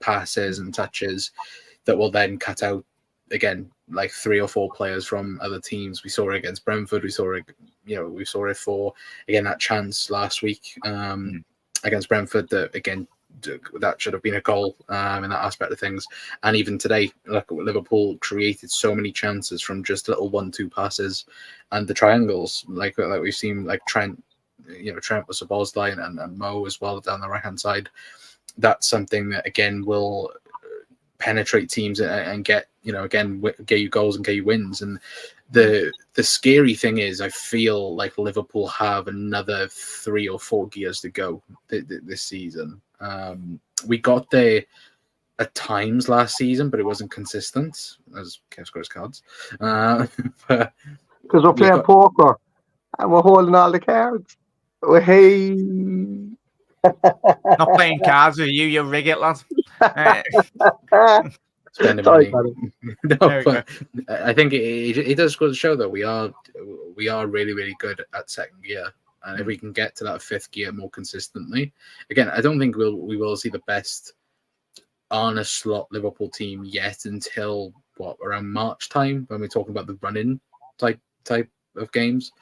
passes and touches that will then cut out, again, like 3 or 4 players from other teams. We saw it against Brentford. We saw it for, again, that chance last week against Brentford that, again, that should have been a goal in that aspect of things. And even today, like Liverpool created so many chances from just little 1-2 passes and the triangles, like we've seen, like Trent with Szoboszlai and Mo as well down the right hand side. That's something that, again, will penetrate teams and get you goals and get you wins. And the scary thing is, I feel like Liverpool have another 3 or 4 gears to go this season. We got there at times last season, but it wasn't consistent, as Kev scores cards. Because we're playing poker and we're holding all the cards. Hey. Not playing cards with you rig it, lad. Spending money. No, but I think it does go to show that we are really, really good at second gear. And if we can get to that 5th gear more consistently, again, I don't think we will see the best Arne Slot Liverpool team yet until around March time, when we're talking about the run-in type of games.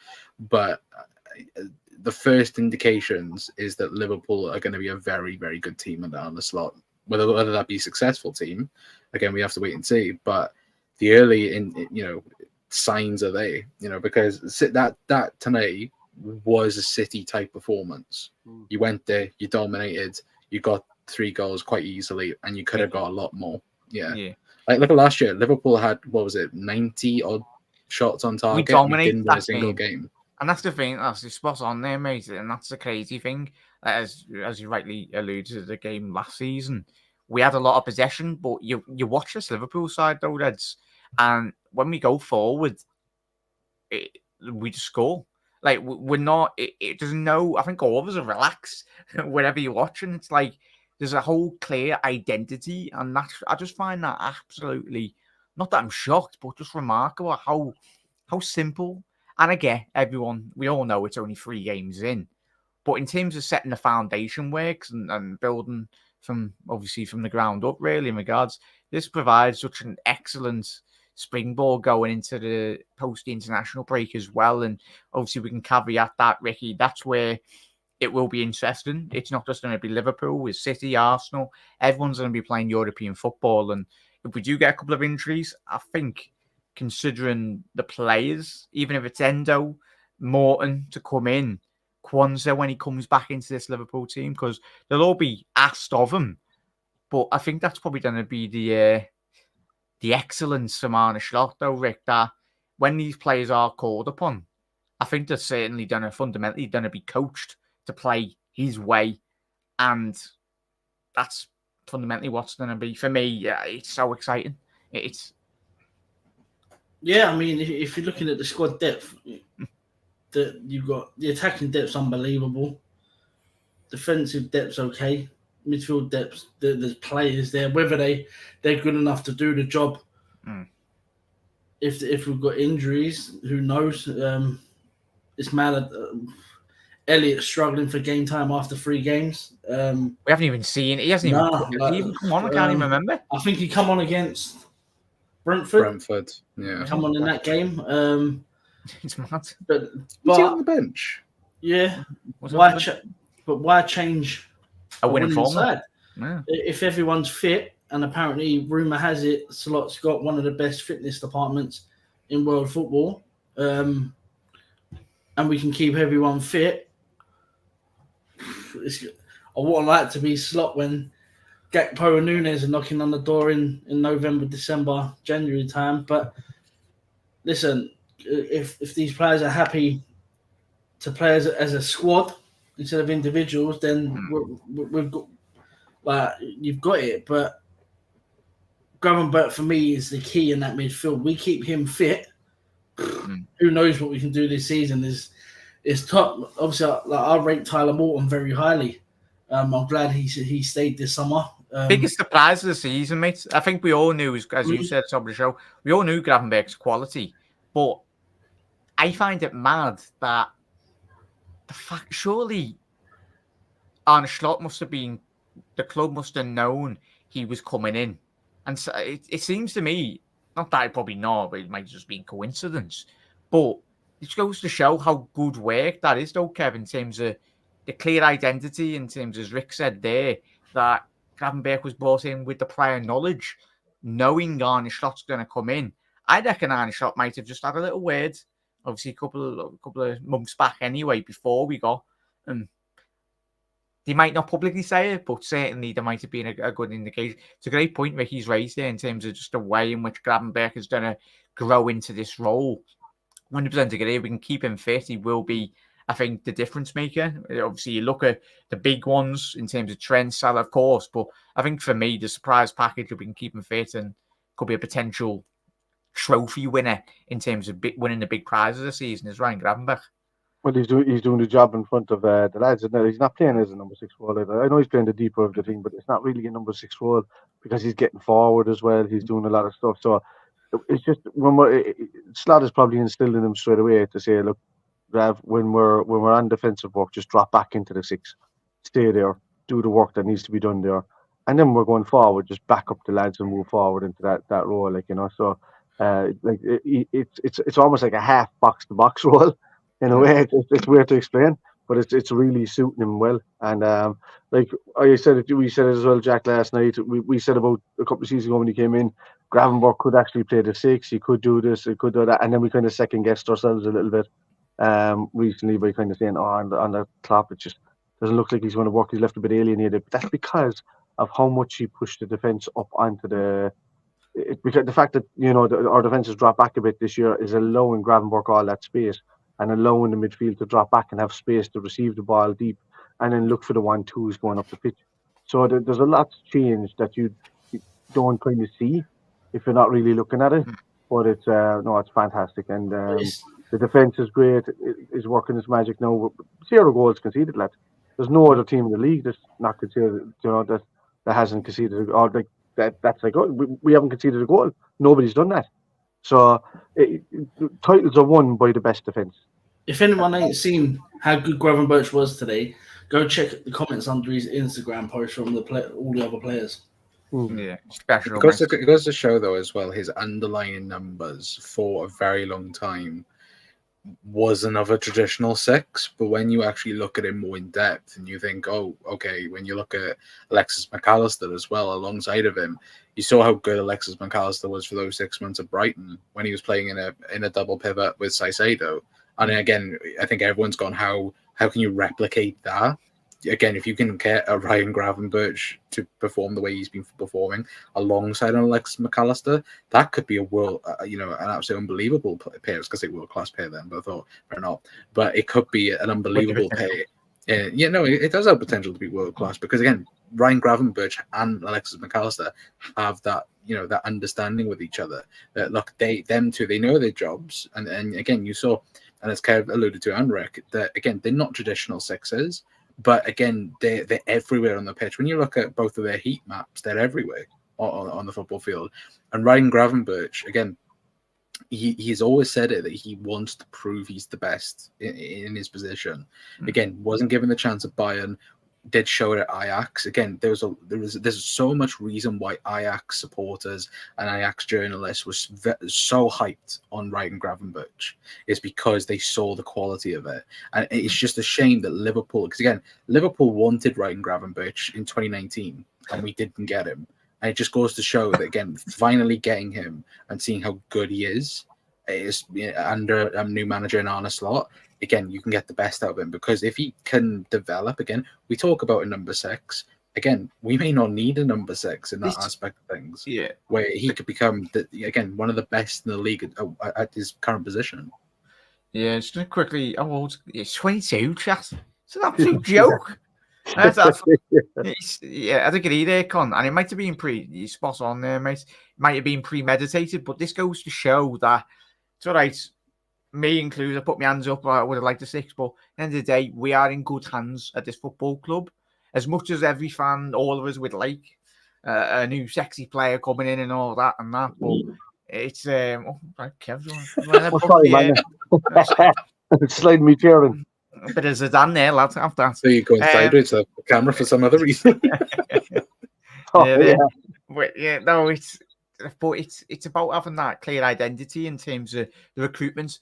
But the first indications is that Liverpool are going to be a very, very good team under Arne Slot. Whether that be a successful team, again, we have to wait and see. But the early signs are there, because that tonight was a City type performance. You went there, you dominated, you got 3 goals quite easily, and you could have got a lot more. Yeah. Like look at last year, Liverpool had 90 odd shots on target. We dominated, didn't win a single game. And that's the thing, that's the spot on there, mate. And that's the crazy thing. As you rightly alluded to the game last season, we had a lot of possession, but you watch this Liverpool side though, Reds, and when we go forward, we just score. Like we're not. There's no. I think all of us are relaxed whenever you're watching. It's like there's a whole clear identity, and I just find that absolutely, not that I'm shocked, but just remarkable how simple. And again, we all know it's only 3 games in, but in terms of setting the foundation works and building from the ground up, really, in regards, this provides such an excellent springboard going into the post-international break as well. And obviously we can caveat that, Ricky, that's where it will be interesting. It's not just going to be Liverpool, with City, Arsenal. Everyone's going to be playing European football. And if we do get a couple of injuries, I think considering the players, even if it's Endo, Morton to come in, Kwanzaa when he comes back into this Liverpool team, because they'll all be asked of him. But I think that's probably going to be the excellence from Arne Slot, though, Rick, that when these players are called upon, I think they're certainly fundamentally going to be coached to play his way. And that's fundamentally what's going to be, for me, it's so exciting. Yeah, I mean, if you're looking at the squad depth, you've got the attacking depth's unbelievable. Defensive depth's okay. Midfield depth, there's players there. Whether they're good enough to do the job. If we've got injuries, who knows? It's mad. Elliott's struggling for game time after 3 games. We haven't even seen it. He hasn't even come on. I can't even remember. I think he come on against Brentford. Yeah. Come on in that game. It's mad. But Was he on the bench? Yeah. Why change a winning form? Yeah. If everyone's fit, and apparently rumour has it, Slot's got one of the best fitness departments in world football, and we can keep everyone fit. I wouldn't like to be Slot when Gakpo and Nunes are knocking on the door in November, December, January time. But listen, if these players are happy to play as a squad instead of individuals, then we've got you've got it. But Gravenberch for me is the key in that midfield. We keep him fit. Who knows what we can do this season? Is top. Obviously, I rate Tyler Morton very highly. I'm glad he stayed this summer. Biggest surprise of the season, mate. I think we all knew, as you said at the top of the show, we all knew Gravenberch's quality. But I find it mad that the fact, surely Arne Slot the club must have known he was coming in. And so it seems to me, not that I probably know, but it might just be coincidence. But it goes to show how good work that is, though, Kev, in terms of the clear identity, in terms, as Rick said there, that Gravenberch was brought in with the prior knowledge, knowing Arne Slot's going to come in. I reckon Arne Slot might have just had a little word, obviously a couple of months back anyway, before we got. They might not publicly say it, but certainly there might have been a good indication. It's a great point Ricky's raised there in terms of just the way in which Gravenberch is going to grow into this role. 100% agree. We can keep him fit. He will be, I think, the difference maker. Obviously, you look at the big ones in terms of Trent, Salah, of course, but I think for me, the surprise package, if we can keep him fit, and could be a potential trophy winner in terms of winning the big prize of the season, is Ryan Gravenberch. Well, he's doing the job in front of the lads. He's not playing as a number 6 role either. I know he's playing the deeper of the thing, but it's not really a number 6 role because he's getting forward as well. He's doing a lot of stuff. So it's just Slot is probably instilled in him straight away to say, look, Grav, when we're on defensive work, just drop back into the 6, stay there, do the work that needs to be done there, and then we're going forward. Just back up the lads and move forward into that role, So it's almost like a half box to box role. In a way, it's weird to explain, but it's really suiting him well. And like I said, we said it as well, Jack, last night. We said about a couple of seasons ago when he came in, Gravenberch could actually play the 6. He could do this, he could do that, and then we kind of second guessed ourselves a little bit recently by kind of saying, on the top, it just doesn't look like he's going to work. He's left a bit alienated, but that's because of how much he pushed the defense up onto because the fact that our defense has dropped back a bit this year is allowing Gravenberch all that space, and allowing the midfield to drop back and have space to receive the ball deep and then look for the 1-2s going up the pitch. So there's a lot changed that you don't kind of see if you're not really looking at it. But it's fantastic. And the defence is great. It's working its magic now. 0 goals conceded, lad. There's no other team in the league that's not conceded, that hasn't conceded, or like that's like, we haven't conceded a goal. Nobody's done that. So titles are won by the best defence. If anyone ain't seen how good Gravenberch was today, go check the comments under his Instagram post from all the other players. Yeah, special. It goes to show, though, as well, his underlying numbers for a very long time wasn't of a traditional six, but when you actually look at him more in depth and you think, oh, okay, when you look at Alexis McAllister as well alongside of him, you saw how good Alexis McAllister was for those 6 months at Brighton when he was playing in a double pivot with Caicedo. And again, I think everyone's gone, how can you replicate that? Again, if you can get a Ryan Gravenberch to perform the way he's been performing alongside an Alexis McAllister, that could be a world, an absolutely unbelievable pair. I was going to say world-class pair then, but I thought, fair enough. But it could be an unbelievable pair. It does have potential to be world-class because, again, Ryan Gravenberch and Alexis McAllister have that, that understanding with each other. Look, them two, they know their jobs. And again, you saw, and as Kev alluded to, and Rick, that, again, they're not traditional sixes. But again, they're everywhere on the pitch. When you look at both of their heat maps, they're everywhere on the football field. And Ryan Gravenberch, again, he's always said it that he wants to prove he's the best in his position. Again, wasn't given the chance at Bayern, did show it at Ajax. Again, there's so much reason why Ajax supporters and Ajax journalists was so hyped on Ryan Gravenberch. It's because they saw the quality of it, and it's just a shame that Liverpool, because again, Liverpool wanted Ryan Gravenberch in 2019, and we didn't get him. And it just goes to show that, again, finally getting him and seeing how good he is under a new manager in Arne Slot. Again, you can get the best out of him because if he can develop, again, we talk about a number six. Again, we may not need a number six in that aspect of things. Yeah, where he could become, one of the best in the league at his current position. Yeah, just quickly. Oh, old, it's 22, chat. It's an absolute joke. I think it either, Con, and it might have been spot on there, mate. It might have been premeditated, but this goes to show that it's all right. Me included, I put my hands up. I would have liked a six, but at the end of the day, we are in good hands at this football club. As much as every fan, all of us would like a new sexy player coming in and all that and that, but it's right, Kev, sliding me tearing. A bit of Zidane there, lads. Have that. So you go sideways to the camera for some other reason. It's about having that clear identity in terms of the recruitment.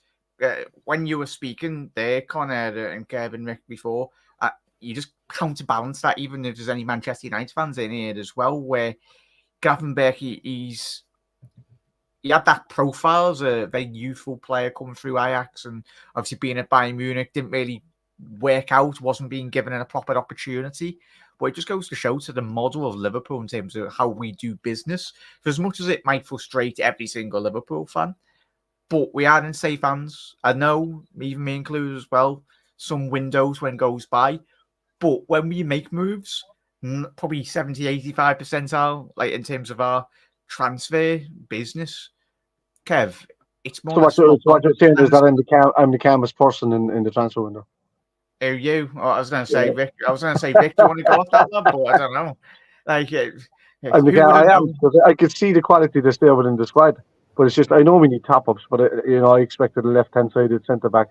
When you were speaking there, Connor and Kevin Rick before, you just counterbalance that, even if there's any Manchester United fans in here as well, where Gravenberch, he had that profile as a very youthful player coming through Ajax, and obviously being at Bayern Munich didn't really work out, wasn't being given a proper opportunity. But it just goes to show to the model of Liverpool in terms of how we do business. For as much as it might frustrate every single Liverpool fan, but we are in safe hands. I know, even me included as well, some windows when goes by. But when we make moves, probably 70, 85% are, like, in terms of our transfer business. Kev, it's more... So what you're saying is that I'm the calmest person in the transfer window. Who are you? Oh, I was going to say Vic. Do you want to go off that one? But I don't know. Like, I am, because I could see the quality that's there within the squad. But it's just, I know we need top-ups, but I expected the left-hand sided centre-back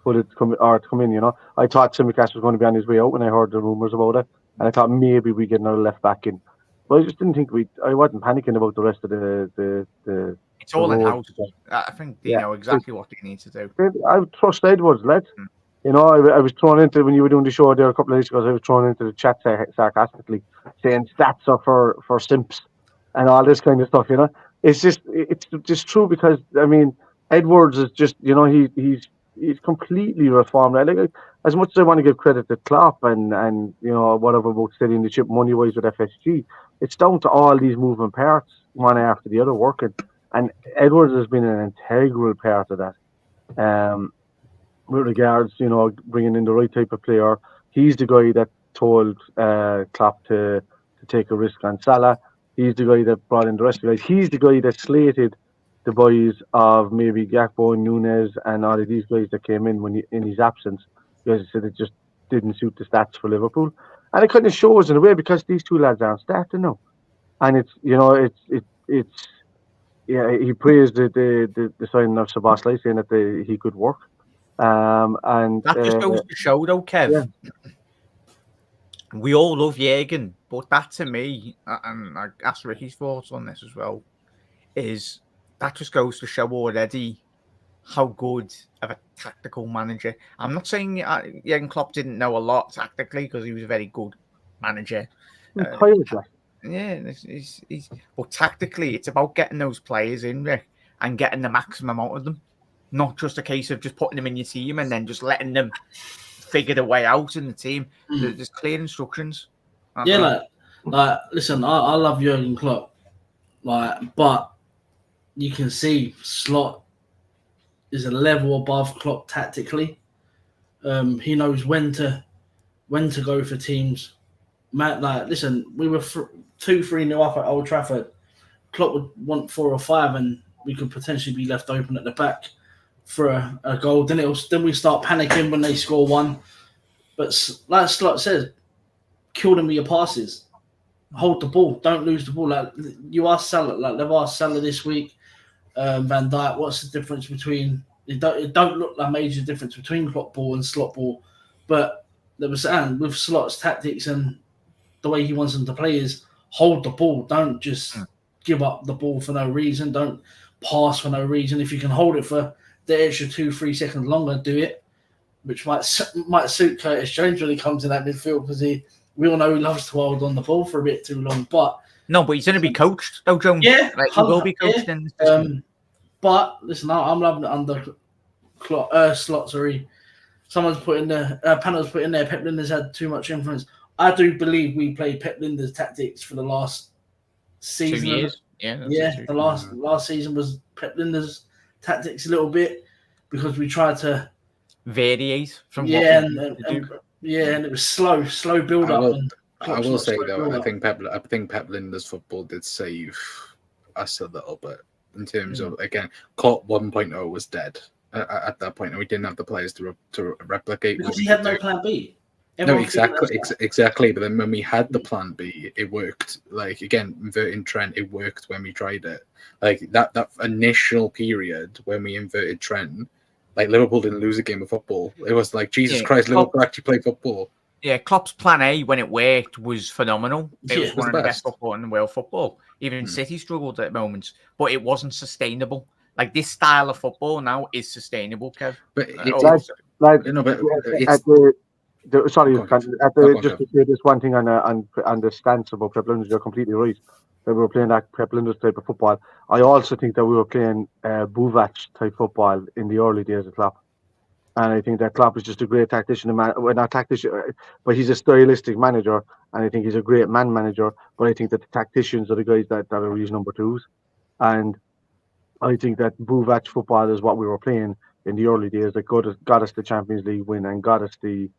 to come in, I thought Tsimikas was going to be on his way out when I heard the rumours about it. And I thought maybe we get another left-back in. But I just didn't think I wasn't panicking about the rest of the it's all in-house. I think they know exactly what they need to do. I trust Edwards, lads. I was thrown into, when you were doing the show there a couple of days ago, I was thrown into the chat sarcastically, saying stats are for simps and all this kind of stuff, It's just true because, Edwards is just, he's completely reformed. Like, as much as I want to give credit to Klopp and whatever about steadying the ship money-wise with FSG, it's down to all these moving parts, one after the other, working. And Edwards has been an integral part of that. With regards, bringing in the right type of player, he's the guy that told Klopp to take a risk on Salah. He's the guy that brought in the rest of the guys. He's the guy that slated the boys of maybe Gakpo and Nunez and all of these guys that came in in his absence, because he said it just didn't suit the stats for Liverpool. And it kind of shows in a way because these two lads aren't starting now. And it's he praised the signing of Szoboszlai, saying that he could work. And that just goes to show, though, Kev. Yeah. We all love Jürgen, but that to me, and I asked Ricky's thoughts on this as well, is that just goes to show already how good of a tactical manager. I'm not saying Jurgen Klopp didn't know a lot tactically because he was a very good manager. Yeah, but tactically, it's about getting those players in, Rick, and getting the maximum out of them. Not just a case of just putting them in your team and then just letting them figure the way out in the team. There's clear instructions. Yeah, like listen, I love Jurgen Klopp, but you can see Slot is a level above Klopp tactically. He knows when to go for teams. Matt, listen, we were 2-3-0 up at Old Trafford. Klopp would want 4 or 5, and we could potentially be left open at the back for a goal. Then we start panicking when they score one. But like Slot says, kill them with your passes. Hold the ball. Don't lose the ball. Like you asked Salah, like they've asked Salah this week, Van Dijk, what's the difference between? It don't look like a major difference between Klopp ball and Slot ball, but there was with Slot's tactics and the way he wants them to play is hold the ball. Don't just give up the ball for no reason. Don't pass for no reason. If you can hold it for the extra 2-3 seconds longer, do it. Which might suit Curtis Jones when he comes in that midfield because we all know he loves to hold on the ball for a bit too long. But he's going to be coached, though, Jones. Yeah, he will be coached in this. But listen, I'm loving it under Slot. Sorry, someone's put in there. Panel's put in there. Pep Linders had too much influence. I do believe we played Pep Linders tactics for the last season. 2 years. The last season was Pep Linders tactics a little bit because we tried to variate from and it was slow build up. I will say though, I think Pep Linders football did save us a little bit in terms of again, Klopp 1.0 was dead at that point, and we didn't have the players to replicate because he had no plan B. No, exactly. But then when we had the plan B, it worked. Like again, inverting Trent, it worked when we tried it. Like that initial period when we inverted Trent, like Liverpool didn't lose a game of football. It was like Jesus Christ, Liverpool actually played football. Yeah, Klopp's plan A when it worked was phenomenal. It was one of the best football in world football. Even City struggled at moments, but it wasn't sustainable. Like this style of football now is sustainable, Kev. But just to say this one thing on the stance about Pep Linders, you're completely right. That we were playing that Pep Linders type of football. I also think that we were playing Buvac type football in the early days of Klopp. And I think that Klopp is just a great tactician. Well, not tactician, but he's a stylistic manager. And I think he's a great man manager. But I think that the tacticians are the guys that are his number twos. And I think that Buvac football is what we were playing in the early days. That got us the Champions League win and got us the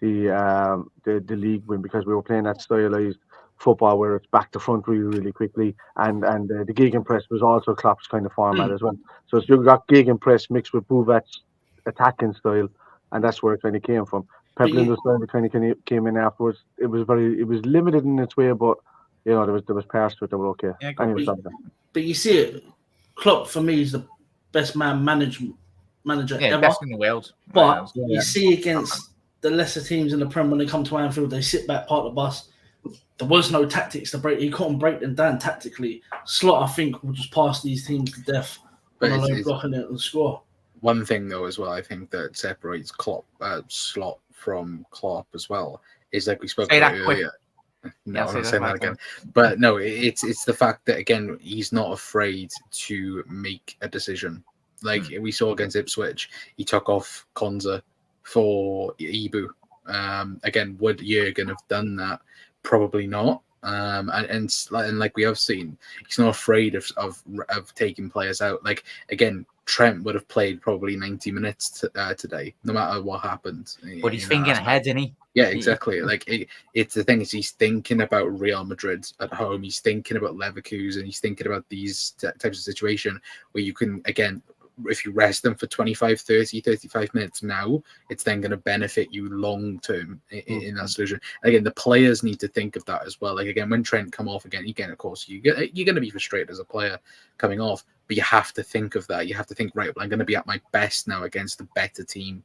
league win because we were playing that stylized football where it's back to front really quickly. And the gegenpress was also Klopp's kind of format as well. So you got gegenpress mixed with Buvac's attacking style, and that's where it kind of came from. Pep Linders' style kind of came in afterwards. It was limited in its way, but there was parts to it that were okay. Yeah, but you see it, Klopp for me is the best manager ever. Best in the world. But you see against the lesser teams in the Prem when they come to Anfield, they sit back, part of the bus. There was no tactics to break. You couldn't break them down tactically. Slot, I think, will just pass these teams to death on a low block and score. One thing, though, as well, I think that separates Slot from Klopp as well is like we spoke about earlier. No, I'm not saying that again. But no, it's the fact that again he's not afraid to make a decision. Like we saw against Ipswich, he took off Konza for Ibu. Again, would Jurgen have done that? Probably not. And like we have seen, he's not afraid of taking players out. Like again, Trent would have played probably 90 minutes today, no matter what happened. But he's thinking ahead, isn't he? Yeah, exactly. Like it's the thing is he's thinking about Real Madrid at home. He's thinking about Leverkusen. He's thinking about these types of situation where you can, again, if you rest them for 25, 30, 35 minutes now, it's then going to benefit you long term in that solution. And again, the players need to think of that as well. Like again, when Trent come off again, of course, you're going to be frustrated as a player coming off, but you have to think of that. You have to think, right, well, I'm going to be at my best now against a better team,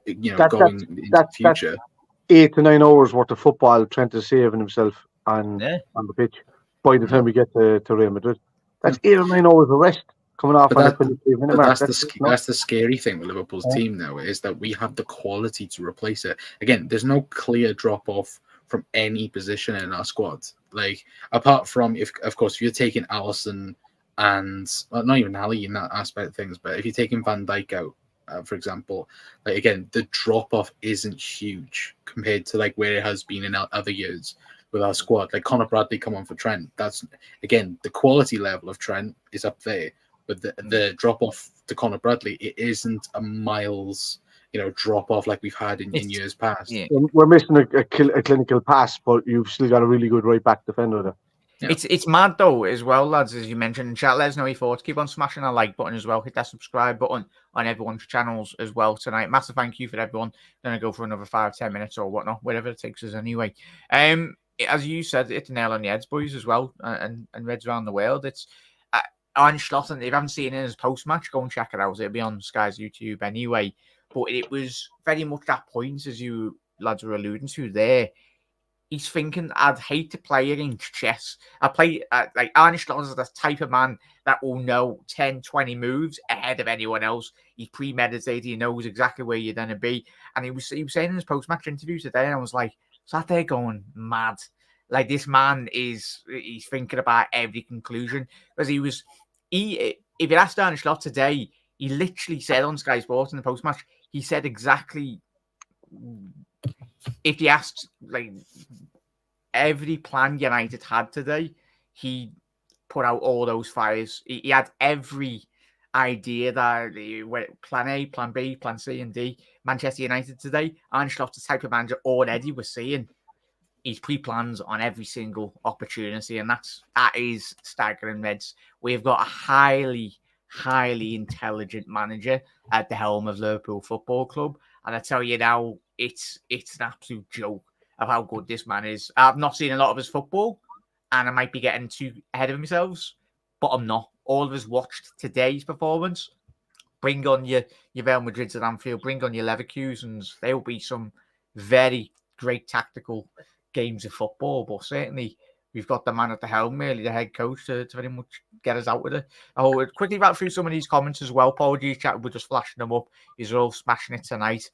going into the future. 8 to 9 hours worth of football Trent is saving himself on the pitch by the time we get to Real Madrid. That's 8 or 9 hours of rest. coming off But on that- the 23-minute But mark. that's the scary thing with Liverpool's team now, is that we have the quality to replace it. Again, there's no clear drop off from any position in our squad. Like, apart from, if you're taking Alisson and not even Ali in that aspect of things, but if you're taking Van Dijk out, for example, like, again, the drop off isn't huge compared to like where it has been in other years with our squad. Like Conor Bradley come on for Trent. That's, again, the quality level of Trent is up there, but the drop off to Conor Bradley, it isn't a miles, drop off like we've had in years past. Yeah. We're missing a clinical pass, but you've still got a really good right back defender there. Yeah. It's mad though as well, lads, as you mentioned in chat. Let us know your thoughts. Keep on smashing that like button as well. Hit that subscribe button on everyone's channels as well tonight. Massive thank you for everyone. Gonna go for another 5-10 minutes or whatnot, whatever it takes us anyway. As you said, hit the nail on the head, boys, as well, and Reds around the world. It's Arne Slot, and if you haven't seen it in his post match, go and check it out. It'll be on Sky's YouTube anyway. But it was very much that point, as you lads were alluding to there. He's thinking, I'd hate to play against chess. I play, like, Arne Slot is the type of man that will know 10, 20 moves ahead of anyone else. He's premeditated. He knows exactly where you're going to be. And he was saying in his post-match interview today, and I was like, sat there going mad. Like, this man he's thinking about every conclusion. Because if you asked Arne Slot today, he literally said on Sky Sports in the post-match, he said exactly, if you asked, like, every plan United had today, he put out all those fires. He had every idea that plan A, plan B, plan C and D. Manchester United today, Arne Slot, the type of manager already we're seeing, he's pre-plans on every single opportunity, and that is staggering, Reds. We've got a highly intelligent manager at the helm of Liverpool Football Club, and I tell you now, it's an absolute joke of how good this man is. I've not seen a lot of his football, and I might be getting too ahead of myself, but I'm not. All of us watched today's performance. Bring on your Real Madrids at Anfield, bring on your Leverkusens. There will be some very great tactical games of football, but certainly we've got the man at the helm, really, the head coach, to very much get us out with it. I'll quickly wrap through some of these comments as well. Apologies, chat, we're just flashing them up. You're all smashing it tonight.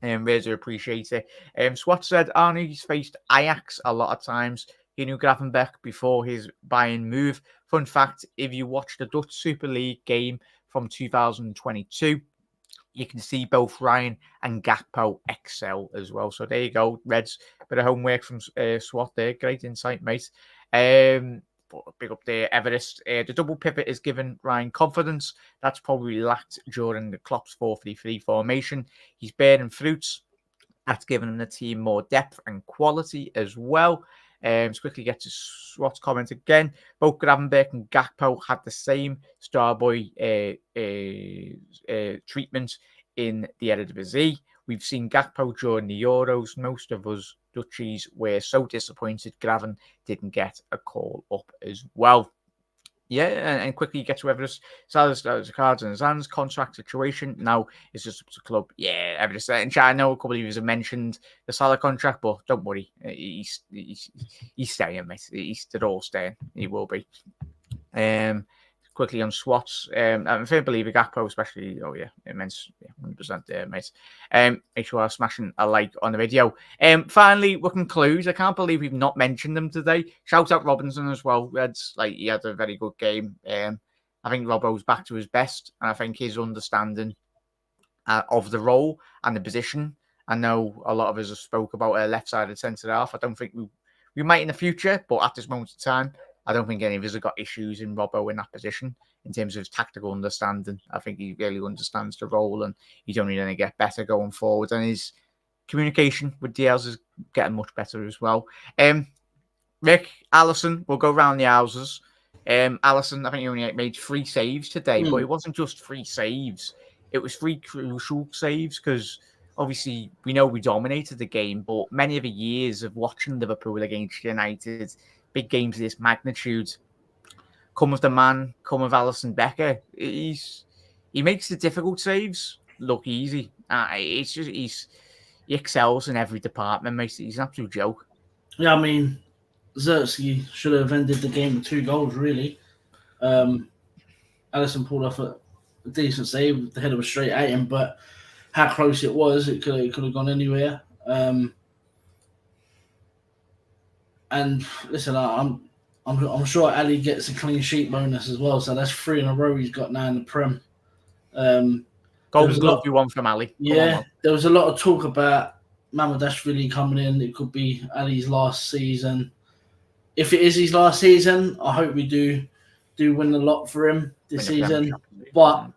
Really appreciate it. Swat said Arnie's faced Ajax a lot of times. He knew Gravenberch before his Bayern move. Fun fact, if you watch the Dutch Super League game from 2022, you can see both Ryan and Gakpo excel as well. So there you go, Reds. Bit of homework from Swat there. Great insight, mate. Big up there, Everest. The double pivot is given Ryan confidence. That's probably lacked during the Klopp's 4-3-3 formation. He's bearing fruits. That's given the team more depth and quality as well. Let's quickly get to Swat's comment again. Both Gravenberch and Gakpo had the same Starboy treatment in the Eredivisie. We've seen Gakpo during the Euros. Most of us Dutchies were so disappointed Graven didn't get a call up as well. Yeah, and quickly get to Everest. Salah's cards in his hands. Contract situation now is just up to club. Yeah, Everest. And I know a couple of you have mentioned the Salah contract, but don't worry, he's staying, mate. They're all staying. He will be. Quickly on Swats. I'm a fair believer, Gakpo, especially. Oh yeah, immense. Yeah, 100% there, mate. Make sure I'm smashing a like on the video. Finally, we'll conclude. I can't believe we've not mentioned them today. Shout out Robinson as well. Reds, like, he had a very good game. I think Robbo's back to his best, and I think his understanding of the role and the position. I know a lot of us have spoke about a left-sided centre half. I don't think we might in the future, but at this moment in time, I don't think any of us have got issues in Robbo in that position in terms of his tactical understanding. I think he really understands the role, and he's only going to get better going forward. And his communication with Diaz is getting much better as well. Rick, Alisson, we'll go round the houses. Alisson, I think he only made 3 saves today, but it wasn't just 3 saves. It was 3 crucial saves, because obviously we know we dominated the game, but many of the years of watching Liverpool against United, big games of this magnitude, come with the man, come with Alisson Becker. He makes the difficult saves look easy. It's just he excels in every department, mate. He's an absolute joke. Yeah, I mean, Zertsky should have ended the game with 2 goals, really. Alisson pulled off a decent save. The header was straight at him, but how close it was, it could have gone anywhere. And listen, I'm sure Ali gets a clean sheet bonus as well. So that's 3 in a row he's got now in the Prem. Golden Glove you won from Ali. Yeah, there was a lot of talk about Mamardashvili coming in. It could be Ali's last season. If it is his last season, I hope we do win a lot for him this season. But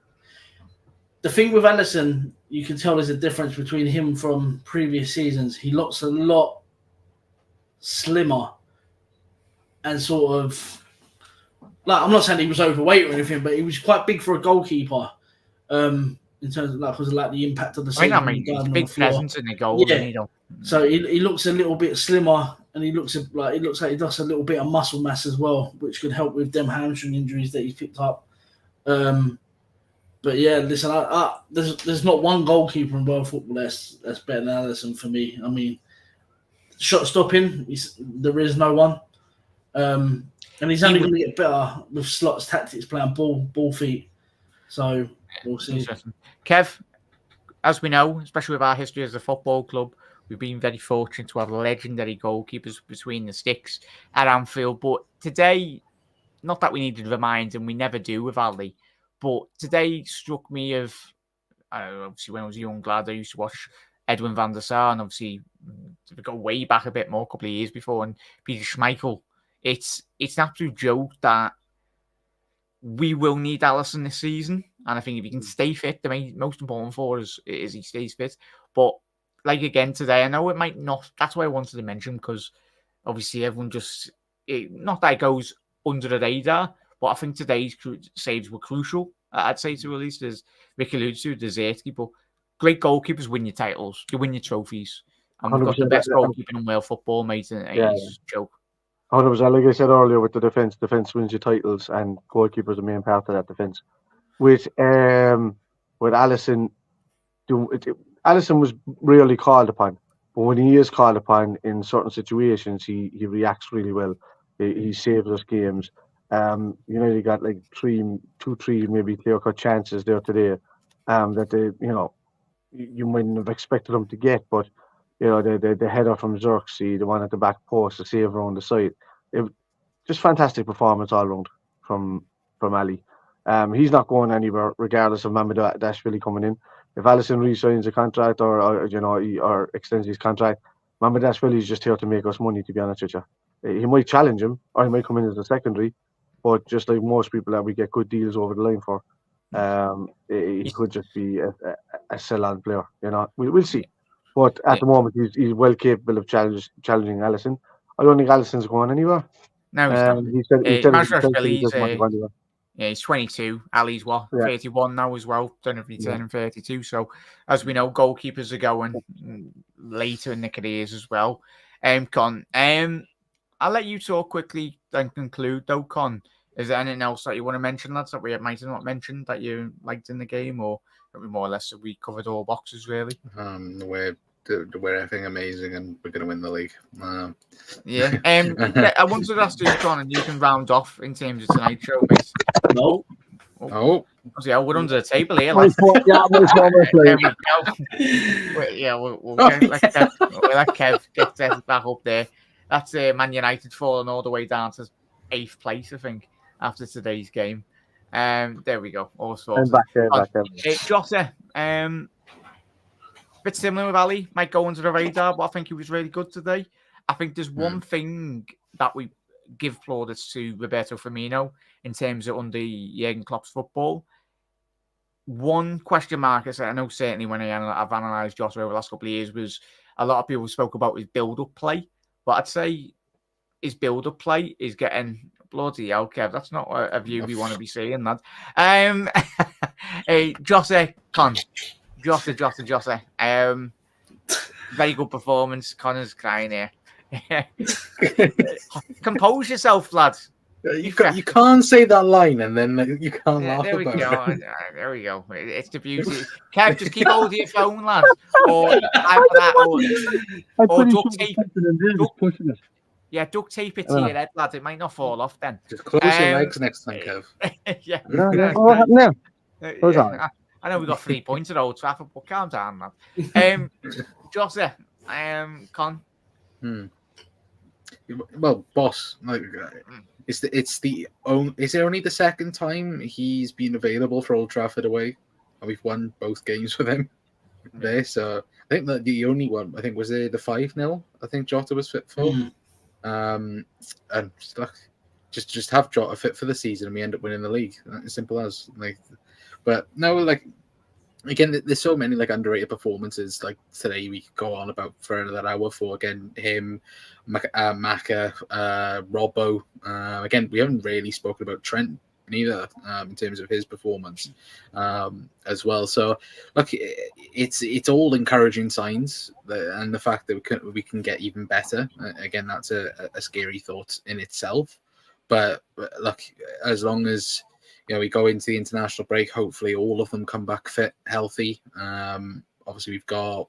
the thing with Alisson, you can tell there's a difference between him from previous seasons. He looks a lot slimmer and sort of like, I'm not saying he was overweight or anything, but he was quite big for a goalkeeper. In terms of because of like the impact of the season. I mean, he's a big presence in the goal. Yeah. So he looks a little bit slimmer, and he looks like he does a little bit of muscle mass as well, which could help with them hamstring injuries that he's picked up. But yeah, listen, there's not one goalkeeper in world football that's better than Alisson for me. I mean, shot stopping, there is no one, and he's only going to get better with Slot's tactics playing ball feet. So we'll see. Kev, as we know, especially with our history as a football club, we've been very fortunate to have legendary goalkeepers between the sticks at Anfield. But today, not that we needed to remind, and we never do with Ali, but today struck me of, obviously when I was a young lad, I used to watch Edwin van der Sar, and obviously we go way back a bit more, a couple of years before, and Peter Schmeichel. It's an absolute joke that we will need Alisson this season. And I think if he can stay fit, the most important for us is he stays fit. But like again today, I know it might not. That's why I wanted to mention, because obviously everyone not that it goes under the radar, but I think today's saves were crucial. I'd say to at least, as Ricky alluded to, Desertki, but great goalkeepers win your titles, you win your trophies, and we've got the best goalkeeper in world football, mate. And it's a joke. 100%. Like I said earlier, with the defense wins your titles, and goalkeepers are the main part of that defense. With Alisson, Alisson was rarely called upon, but when he is called upon in certain situations, he reacts really well. He saves us games. He got like 2, 3 maybe clear-cut chances there today, that you mightn't have expected him to get, but the header from Xerxes, the one at the back post, the save around the side, just fantastic performance all round from Ali. He's not going anywhere, regardless of Mamardashvili coming in. If Alisson re-signs a contract or extends his contract, Mamardashvili is just here to make us money, to be honest with you. He might challenge him, or he might come in as a secondary, but just like most people that we get good deals over the line for, he could just be a sell-on player. We'll see. But at the moment, he's well capable of challenging Alisson. I don't think Alisson's going anywhere. No, he said he's 22. Ali's 31 now as well. Don't know if he's turning 32. So, as we know, goalkeepers are going later in their careers as well. Con, I'll let you talk quickly and conclude, though, Con. Is there anything else that you want to mention, lads, that we might have not mentioned that you liked in the game, or more or less we covered all boxes, really? We're everything amazing, and we're going to win the league. I wanted to ask you, Con, and you can round off in terms of tonight's show, mate. No. Yeah, we're under the table here. There we go. We'll let Kev get back up there. That's Man United falling all the way down to 8th place, I think, after today's game. There we go. All sorts. Jota, bit similar with Ali, might go under the radar, but I think he was really good today. I think there's one thing that we give plaudits to Roberto Firmino in terms of under Jurgen Klopp's football. One question mark, I know certainly when I've analysed Jota over the last couple of years, was a lot of people spoke about his build-up play, but I'd say his build-up play is getting bloody hell, Kev. That's not a view we want to be seeing, lad. Jota, Con. Jota. Very good performance. Connor's crying here. Compose yourself, lads. You can't say that line and then you can't laugh there about it. There we go. It's the beauty. Kev, just keep hold of your phone, lads. Or either that, or duct tape. Yeah, duct tape it to your head, lads. It might not fall off then. Just close your legs next time, Kev. Yeah. What happened there? Who's Yeah, on? I know we got 3 points at Old Trafford, but calm down, man. Jose, Con. Well, boss, like, is it only the second time he's been available for Old Trafford away, and we've won both games with him there. So I think that the only one was the 5-0. I think Jota was fit for. And just have Jota fit for the season, and we end up winning the league. As simple as But no, again, there's so many underrated performances. Like today, we could go on about for another hour for again him, Maka, Robbo. Again, we haven't really spoken about Trent neither in terms of his performance as well. So look, it's all encouraging signs, and the fact that we can get even better. Again, that's a scary thought in itself. But look, as long as we go into the international break, hopefully all of them come back fit, healthy. Obviously, we've got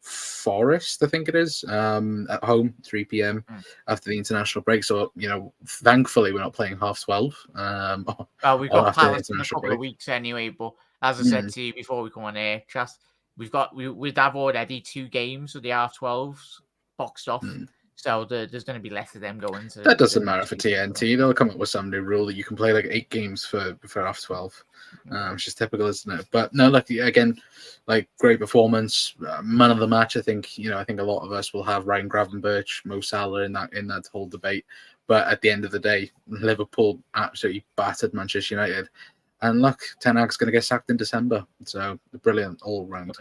Forest, I think it is, at home, 3 p.m. after the international break. So, thankfully, we're not playing 12:30. Well, we've got Palace in a couple of weeks anyway. But as I said to you before we come on air, we'd have already 2 games of the 12:30s boxed off. So there's going to be less of them going to. That doesn't matter for TNT. They'll come up with some new rule that you can play 8 games for 12, which is typical, isn't it? But no, again, great performance, man of the match. I think I think a lot of us will have Ryan Gravenberch, Mo Salah in that whole debate. But at the end of the day, Liverpool absolutely battered Manchester United, and look, Ten Hag's going to get sacked in December. So brilliant all round.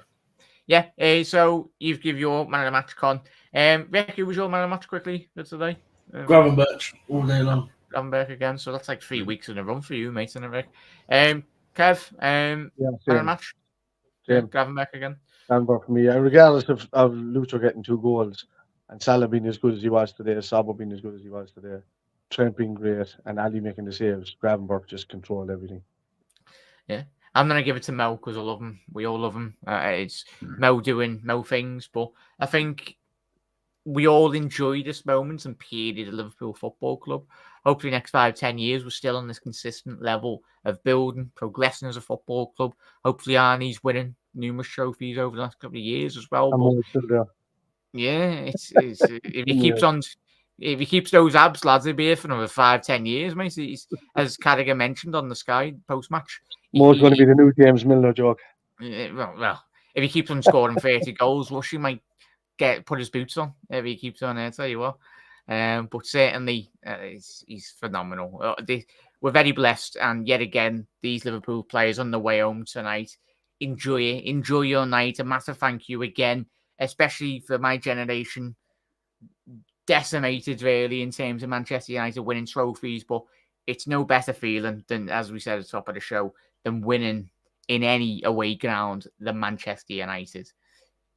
Yeah. So you've given your man of the match, Con. Rick, who was your man of the match quickly for today? Gravenberch all day long. Gravenberch again. So that's 3 weeks in a run for you, mate, isn't it, Rick? Kev, man of the match? Gravenberch again. Gravenberch for me. Regardless of Lucho getting 2 goals and Salah being as good as he was today, Sabo being as good as he was today, Trent being great, and Ali making the saves, Gravenberch just controlled everything. Yeah. I'm going to give it to Mo because I love him. We all love him. It's Mo doing Mo things. But I think we all enjoy this moment and period of Liverpool Football Club. Hopefully next 5-10 years, we're still on this consistent level of building, progressing as a football club. Hopefully Arnie's winning numerous trophies over the last couple of years as well. But yeah, it's if he keeps on... If he keeps those abs, lads, he'll be here for another 5-10 years, mate. As Carragher mentioned on the Sky post-match. Mo's going to be the new James Milner joke. Well, if he keeps on scoring 30 goals, Rushy might put his boots on if he keeps on there, tell you what. But certainly, he's phenomenal. We're very blessed, and yet again, these Liverpool players on the way home tonight, enjoy it. Enjoy your night. A massive thank you again, especially for my generation. Decimated really in terms of Manchester United winning trophies, but it's no better feeling than, as we said at the top of the show, than winning in any away ground than Manchester United.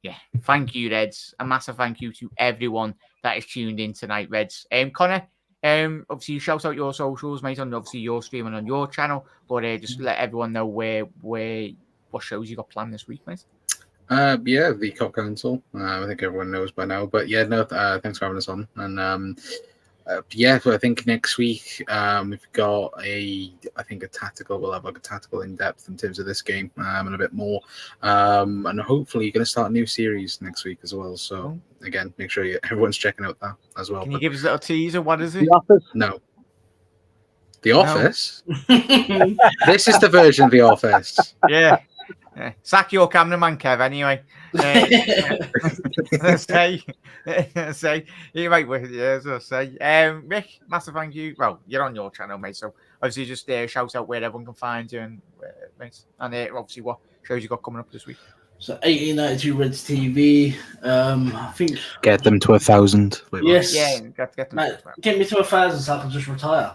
Yeah, thank you, Reds. A massive thank you to everyone that is tuned in tonight, Reds. Connor, obviously you shout out your socials, mate, and obviously you're streaming on your channel, but just let everyone know what shows you got planned this week, mate. Yeah, the Cop Council. I think everyone knows by now. But yeah, no, thanks for having us on. And yeah, so I think next week we've got a tactical. We'll have a tactical in depth in terms of this game and a bit more. And hopefully you're going to start a new series next week as well. So again, make sure everyone's checking out that as well. Can you give us a little teaser? What is it? The Office? No. The Office? This is the version of The Office. Yeah. Sack your cameraman, Kev, anyway. Say, you might with you, as I say. Rick, massive thank you. Well, you're on your channel, mate, so obviously just shout out where everyone can find you and obviously what shows you got coming up this week. So 1892 Reds TV. I think get them to 1,000. Yes. Yeah, get them. Mate, get me to 1,000 so I can just retire.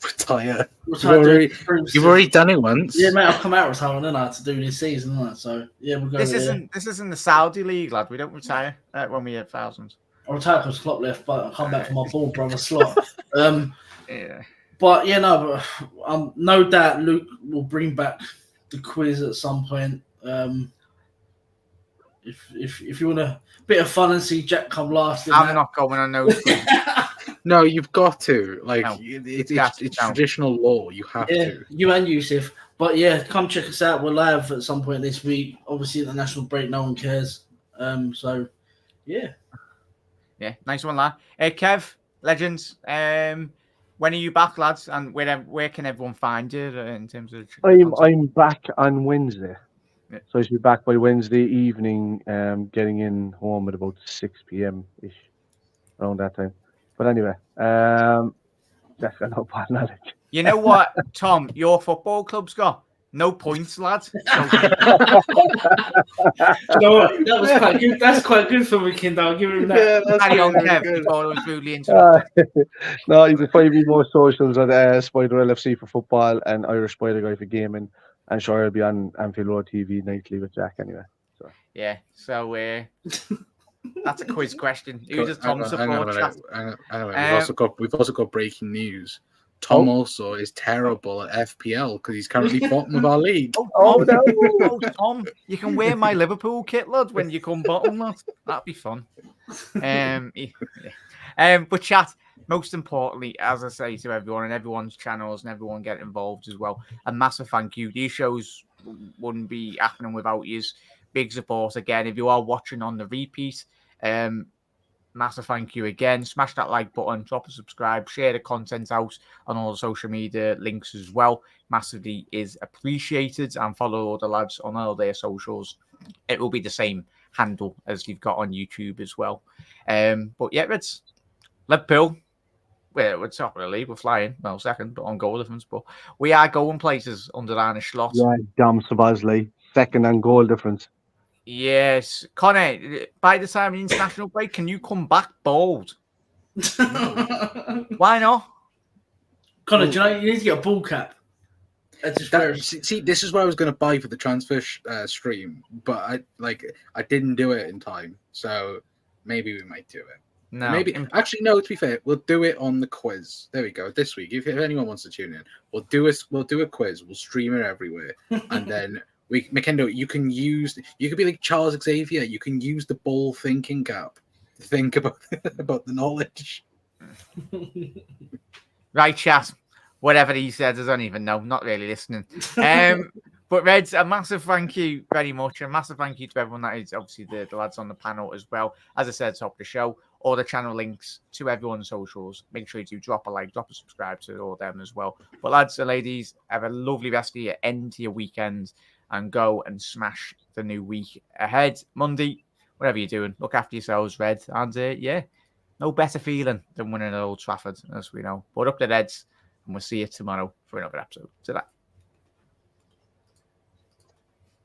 Retire. You've already done it once. Yeah, mate, I've come out retiring, haven't I, to do this season, haven't I? So yeah, we'll go. This isn't the Saudi league, lad. We don't retire when we hit thousands. I retire because Klopp left, but I come back for my bald brother Slot. Yeah. But yeah, no doubt Luke will bring back the quiz at some point. if you want a bit of fun and see Jack come last, I'm not going on those. No, you've got to. Like, No. it's traditional law. You have to. You and Yusuf. But yeah, come check us out. We're live at some point this week. Obviously, the national break, no one cares. So, yeah. Yeah, nice one, lad. Kev, legends. When are you back, lads? And where can everyone find you in terms of? I'm back on Wednesday. Yeah. So I should be back by Wednesday evening, getting in home at about 6 p.m. ish, around that time. But anyway, that's got no bad knowledge. You know what, Tom? Your football club's got no points, lads. So, That was quite good. That's quite good for Weekend. I'll give him that. Yeah, that's carry on, very Kev, good. before I was rudely interrupted. No, you can find me more socials at Spider LFC for football and Irish Spider Guy for gaming. And sure, I'll be on Anfield Road TV nightly with Jack anyway. So Yeah, so that's a quiz question. Who does Tom Hang on a support? minute. We've also got breaking news. Tom also is terrible at FPL because he's currently bottom of our league. Tom, you can wear my Liverpool kit, lad, when you come bottom, lad. That'd be fun. But chat, most importantly, as I say to everyone and everyone's channels and everyone get involved as well, a massive thank you. These shows wouldn't be happening without you. Big support again. If you are watching on the repeat, massive thank you again. Smash that like button, drop a subscribe, share the content out on all the social media links as well. Massively is appreciated, and follow all the lads on all their socials. It will be the same handle as you've got on YouTube as well. But yeah, it's Liverpool. We're top of the league. We're flying. Well, second, but on goal difference. But we are going places under Arne Slot. yeah, damn Sabazley, second on goal difference. Yes, Connor. By the time of the international break, can you come back bold? Why not? Connor, do you know you need to get a ball cap? See, this is what I was going to buy for the transfer stream, but I didn't do it in time, so maybe we might do it. No, maybe actually no. To be fair, we'll do it on the quiz. There we go. This week, if anyone wants to tune in, we'll do a quiz. We'll stream it everywhere, and then McKendo, you could be like Charles Xavier. You can use the ball thinking cap to think about the knowledge. Right, chat. Whatever he said, I don't even know. Not really listening. But Reds, a massive thank you very much. A massive thank you to everyone that is obviously the lads on the panel as well. As I said at the top of the show, all the channel links to everyone's socials. Make sure you do drop a like, drop a subscribe to all them as well. But lads and ladies, have a lovely rest of your end to your weekend and go and smash the new week ahead. Monday, whatever you're doing, look after yourselves, Red. And yeah, no better feeling than winning at Old Trafford, as we know. But up the Reds, and we'll see you tomorrow for another episode. To that.